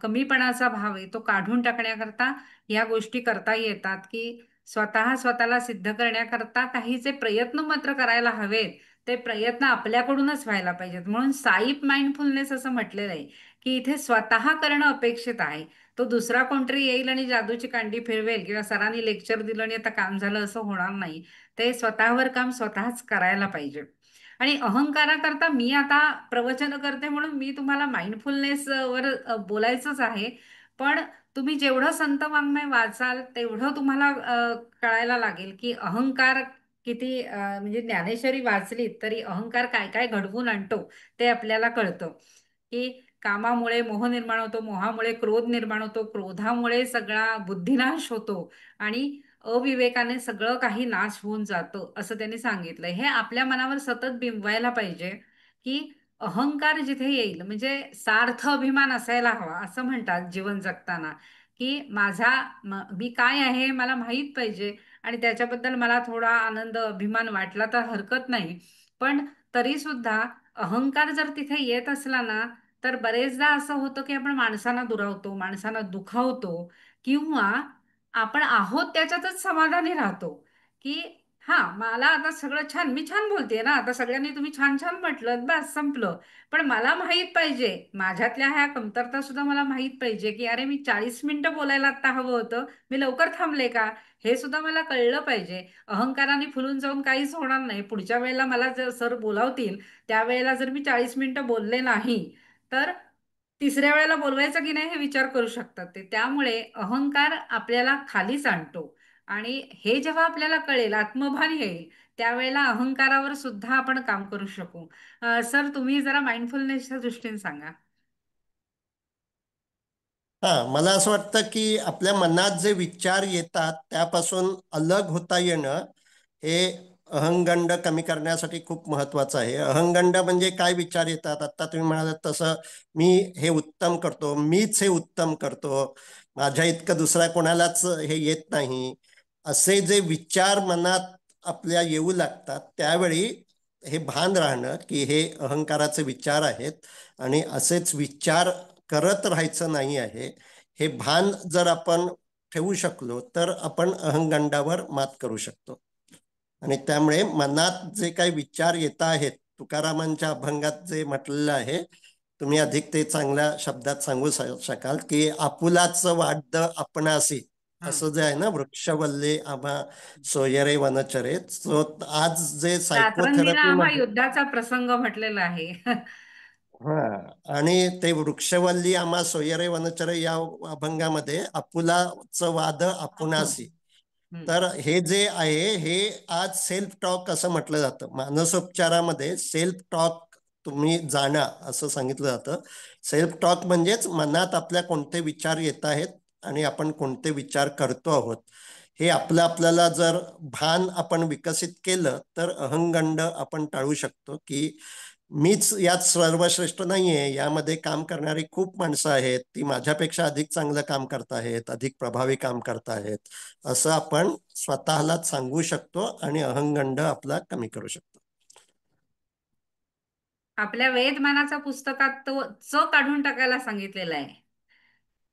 Speaker 2: कमीपणाचा भाव आहे तो काढून टाकण्याकरता या गोष्टी करता येतात की स्वतःला सिद्ध करण्याकरता काही जे प्रयत्न मात्र करायला हवेत ते प्रयत्न आपल्याकडूनच व्हायला पाहिजेत. म्हणून साईप माइंडफुलनेस असं म्हटलेलं आहे की इथे स्वतः करणं अपेक्षित आहे. तो दुसरा कोणतरी येईल आणि जादूची कांडी फिरवेल किंवा सरांनी लेक्चर दिलं आणि आता काम झालं असं होणार नाही. ते स्वतःवर काम स्वतःच करायला पाहिजे. आणि अहंकाराकरता मी आता प्रवचन करते म्हणून मी तुम्हाला माइंडफुलनेस वर बोलायचंच आहे. पण तुम्ही जेवढं संत वाङ्मय वाचाल तेवढं तुम्हाला कळायला लागेल की अहंकार किती म्हणजे ज्ञानेश्वरी वाचली तरी अहंकार काय काय घडवून आणतो ते आपल्याला कळतं. की कामामुळे मोह निर्माण होतो, मोहामुळे क्रोध निर्माण होतो, क्रोधामुळे सगळा बुद्धिनाश होतो आणि अविवेकाने सगळं काही नाश होऊन जातं असं त्यांनी सांगितलं. हे आपल्या मनावर सतत बिंबवायला पाहिजे की अहंकार जिथे येईल म्हणजे सार्थ अभिमान असायला हवा असं म्हणतात जीवन जगताना. की मी काय आहे हे मला माहीत पाहिजे आणि त्याच्याबद्दल मला थोडा आनंद अभिमान वाटला तर हरकत नाही. पण तरी सुद्धा अहंकार जर तिथे येत असला ना तर बरेचदा असं होतं की आपण माणसांना दुरावतो, माणसांना दुखावतो किंवा आपण आहोत त्याच्यातच समाधानी राहतो. की हा मला आता सगळं छान, मी छान बोलतेय ना, आता सगळ्यांनी तुम्ही छान छान म्हटलं बस संपलं. पण मला माहित पाहिजे, माझ्यातल्या ह्या कमतरता सुद्धा मला माहित पाहिजे की अरे मी 40 मिनिटं बोलायला आता हवं होतं, मी लवकर थांबले का, हे सुद्धा मला कळलं पाहिजे. अहंकाराने फुलून जाऊन काहीच होणार नाही. पुढच्या वेळेला मला जर सर बोलावतील त्यावेळेला जर मी 40 मिनिटं बोलले नाही तर तिसऱ्या वेळेला बोलवायचं की नाही हे विचार करू शकतात ते. त्यामुळे अहंकार आपल्याला खालीच आणतो आणि हे जेव्हा आपल्याला कळेल, आत्मभान येईल, त्यावेळेला अहंकारावर सुद्धा आपण काम करू शकू. सर तुम्ही जरा माइंडफुलनेसच्या दृष्टीने सांगा.
Speaker 3: हा, मला असं वाटतं की आपल्या मनात जे विचार येतात त्यापासून अलग होता येणं हे अहंगंड कमी करण्यासाठी खूप महत्वाचं आहे. अहंगंड म्हणजे काय विचार येतात, आता तुम्ही म्हणालात तसं मी हे उत्तम करतो, मीच हे उत्तम करतो, माझ्या इतकं दुसऱ्या कोणालाच हे येत नाही, असे जे विचार मनात आपल्या येऊ लागतात त्यावेळी हे भान राहणं की हे अहंकाराचे विचार आहेत आणि असेच विचार करत राहायचं नाही आहे, हे भान जर आपण ठेवू शकलो तर आपण अहंगंडावर मात करू शकतो. आणि त्यामुळे मनात जे काही विचार येत आहेत, तुकारामांच्या अभंगात जे म्हटलेलं आहे, तुम्ही अधिक ते चांगल्या शब्दात सांगू शकाल की आपुलाच वाढ आपणासी,
Speaker 2: हं.
Speaker 3: असं जे आहे ना, वृक्षवल्ले आम्हा सोयरे वनचरे. सो आज जे
Speaker 2: रात्रंदिना
Speaker 3: सायकोथेरपी
Speaker 2: आम्हा
Speaker 3: मध्ये
Speaker 2: युद्धाचा प्रसंग म्हटलेला आहे.
Speaker 3: हा, आणि ते वृक्षवल्ली आम्हा सोयरे वनचरे या अभंगामध्ये आपुलाच वाद
Speaker 2: हं.
Speaker 3: आपणासी.
Speaker 2: हं.
Speaker 3: तर हे जे आहे हे आज सेल्फ टॉक असं म्हटलं जातं. मानसोपचारामध्ये सेल्फ टॉक तुम्ही जाणा असं सांगितलं जातं. सेल्फ टॉक म्हणजेच मनात आपल्या कोणते विचार येत आहेत आणि आपण कोणते विचार करतो आहोत हे आपल्याला जर भान आपण विकसित केलं तर अहंगंड आपण टाळू शकतो. की मीच यात सर्वश्रेष्ठ नाहीये, यामध्ये काम करणारी खूप माणसं आहेत, ती माझ्यापेक्षा अधिक चांगलं काम करत आहेत, अधिक प्रभावी काम करत आहेत, असं आपण स्वतःला सांगू शकतो आणि अहंगंड आपला कमी करू शकतो.
Speaker 2: आपल्या वेदमानाच्या पुस्तकात तो काढून टाकायला सांगितलेला आहे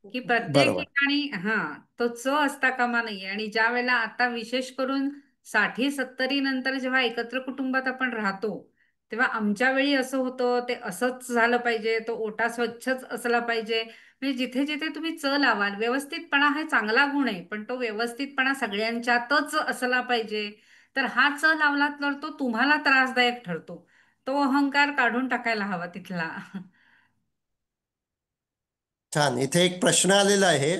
Speaker 2: की प्रत्येक
Speaker 3: बरोबर.
Speaker 2: ठिकाणी तो असता कामा नाही. आणि ज्या वेळेला आता विशेष करून 60-70 नंतर जेव्हा एकत्र कुटुंबात आपण राहतो तेव्हा आमच्या वेळी असं होतं, ते असंच झालं पाहिजे, तो ओटा स्वच्छच असला पाहिजे. म्हणजे जिथे जिथे तुम्ही च लावाल, व्यवस्थितपणा हा चांगला गुण आहे, पण तो व्यवस्थितपणा सगळ्यांच्यातच असला पाहिजे. तर हा च लावला तर तो तुम्हाला त्रासदायक ठरतो. तो अहंकार काढून टाकायला हवा तिथला.
Speaker 3: छान. इथे एक प्रश्न आलेला आहे.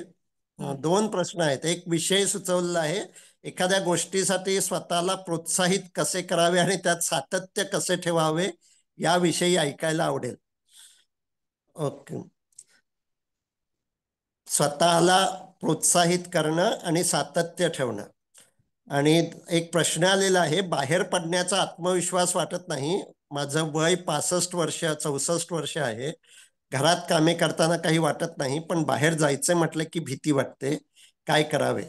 Speaker 2: हं.
Speaker 3: 2 प्रश्न आहेत. एक विषय सुचवलेला आहे. एखाद्या गोष्टीसाठी स्वतःला प्रोत्साहित कसे करावे आणि त्यात सातत्य कसे ठेवावे याविषयी ऐकायला आवडेल. ओके. स्वतःला प्रोत्साहित करणं आणि सातत्य ठेवणं. आणि एक प्रश्न आलेला आहे, बाहेर पडण्याचा आत्मविश्वास वाटत नाही. माझं वय 65 वर्ष 64 वर्ष आहे. घरात कामे करताना काही वाटत नाही, पण बाहेर जायचं म्हटलं की भीती वाटते. काय करावे?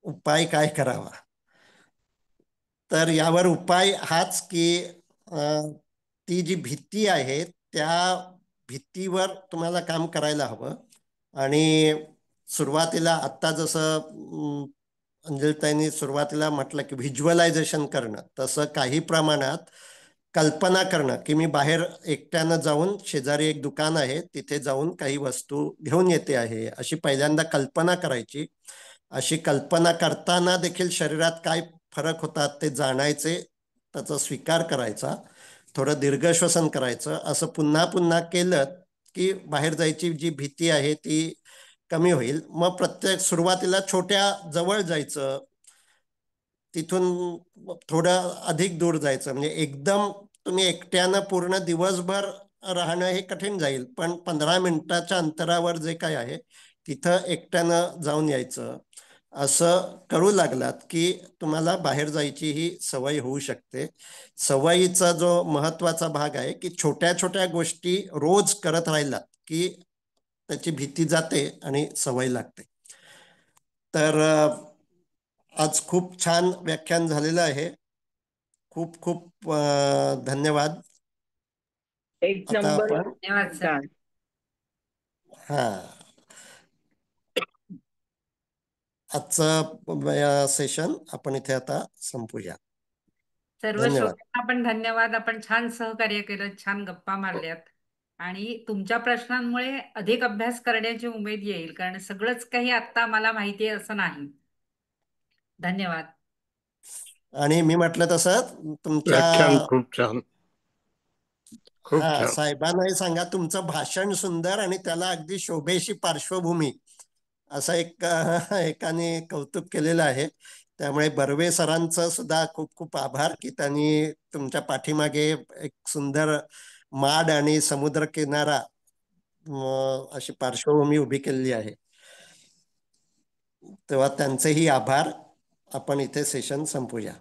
Speaker 3: उपाय काय करावा? तर यावर उपाय हाच की ती जी भीती आहे त्या भीतीवर तुम्हाला काम करायला हवं. आणि सुरुवातीला आत्ता जसं अंजलताईंनी सुरुवातीला म्हटलं की व्हिज्युअलायझेशन करणं, तसं काही प्रमाणात कल्पना करणं की मी बाहेर एकट्यानं जाऊन शेजारी एक दुकान आहे तिथे जाऊन काही वस्तू घेऊन येते आहे, अशी पहिल्यांदा कल्पना करायची. अशी कल्पना करताना देखील शरीरात काय फरक होतात ते जाणायचे, त्याचा स्वीकार करायचा, थोडं दीर्घ श्वसन करायचं. असं पुन्हा पुन्हा केलं की बाहेर जायची जी भीती आहे ती कमी होईल. मग प्रत्येक सुरुवातीला छोट्या जवळ जायचं, तिथून थोडं अधिक दूर जायचं. म्हणजे एकदम तुम्ही एकट्यानं पूर्ण दिवसभर राहणं हे कठीण जाईल, पण 15 मिनिटाच्या अंतरावर जे काय आहे तिथं एकट्यानं जाऊन यायचं. असं करू लागलात की तुम्हाला बाहेर जायची ही सवय होऊ शकते. सवयीचा जो महत्वाचा भाग आहे की छोट्या छोट्या गोष्टी रोज करत राहिलात की त्याची भीती जाते आणि सवय लागते. तर आज खूप छान व्याख्यान झालेलं आहे. खूप खूप धन्यवाद.
Speaker 4: एक
Speaker 3: आता
Speaker 4: नंबर
Speaker 3: आपण
Speaker 2: धन्यवाद सर.
Speaker 4: छान.
Speaker 3: हा आजचं सेशन आपण इथे आता संपूया.
Speaker 2: सर्व
Speaker 3: धन्यवाद.
Speaker 2: श्रोत्यांना पण धन्यवाद. आपण छान सहकार्य केलं, छान गप्पा मारल्यात आणि तुमच्या प्रश्नांमुळे अधिक अभ्यास करण्याची उमेद येईल, कारण सगळंच काही आत्ता मला माहिती आहे असं नाही. धन्यवाद.
Speaker 3: आणि मी म्हटलं तसं तुमच्या
Speaker 7: व्याख्यान खूप छान. खूप छान.
Speaker 3: साहेबांनाही सांगा तुमचं भाषण सुंदर आणि त्याला अगदी शोभेशी पार्श्वभूमी असं एक एकाने कौतुक केलेलं आहे. त्यामुळे बर्वे सरांचं सुद्धा खूप खूप आभार की त्यांनी तुमच्या पाठीमागे एक सुंदर माड आणि समुद्र किनारा अशी पार्श्वभूमी उभी केलेली आहे. तेव्हा त्यांचेही आभार. आपण इथे सेशन संपूया.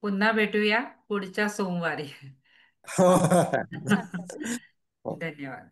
Speaker 2: पुन्हा भेटूया पुढच्या सोमवारी.
Speaker 3: हो.
Speaker 2: धन्यवाद.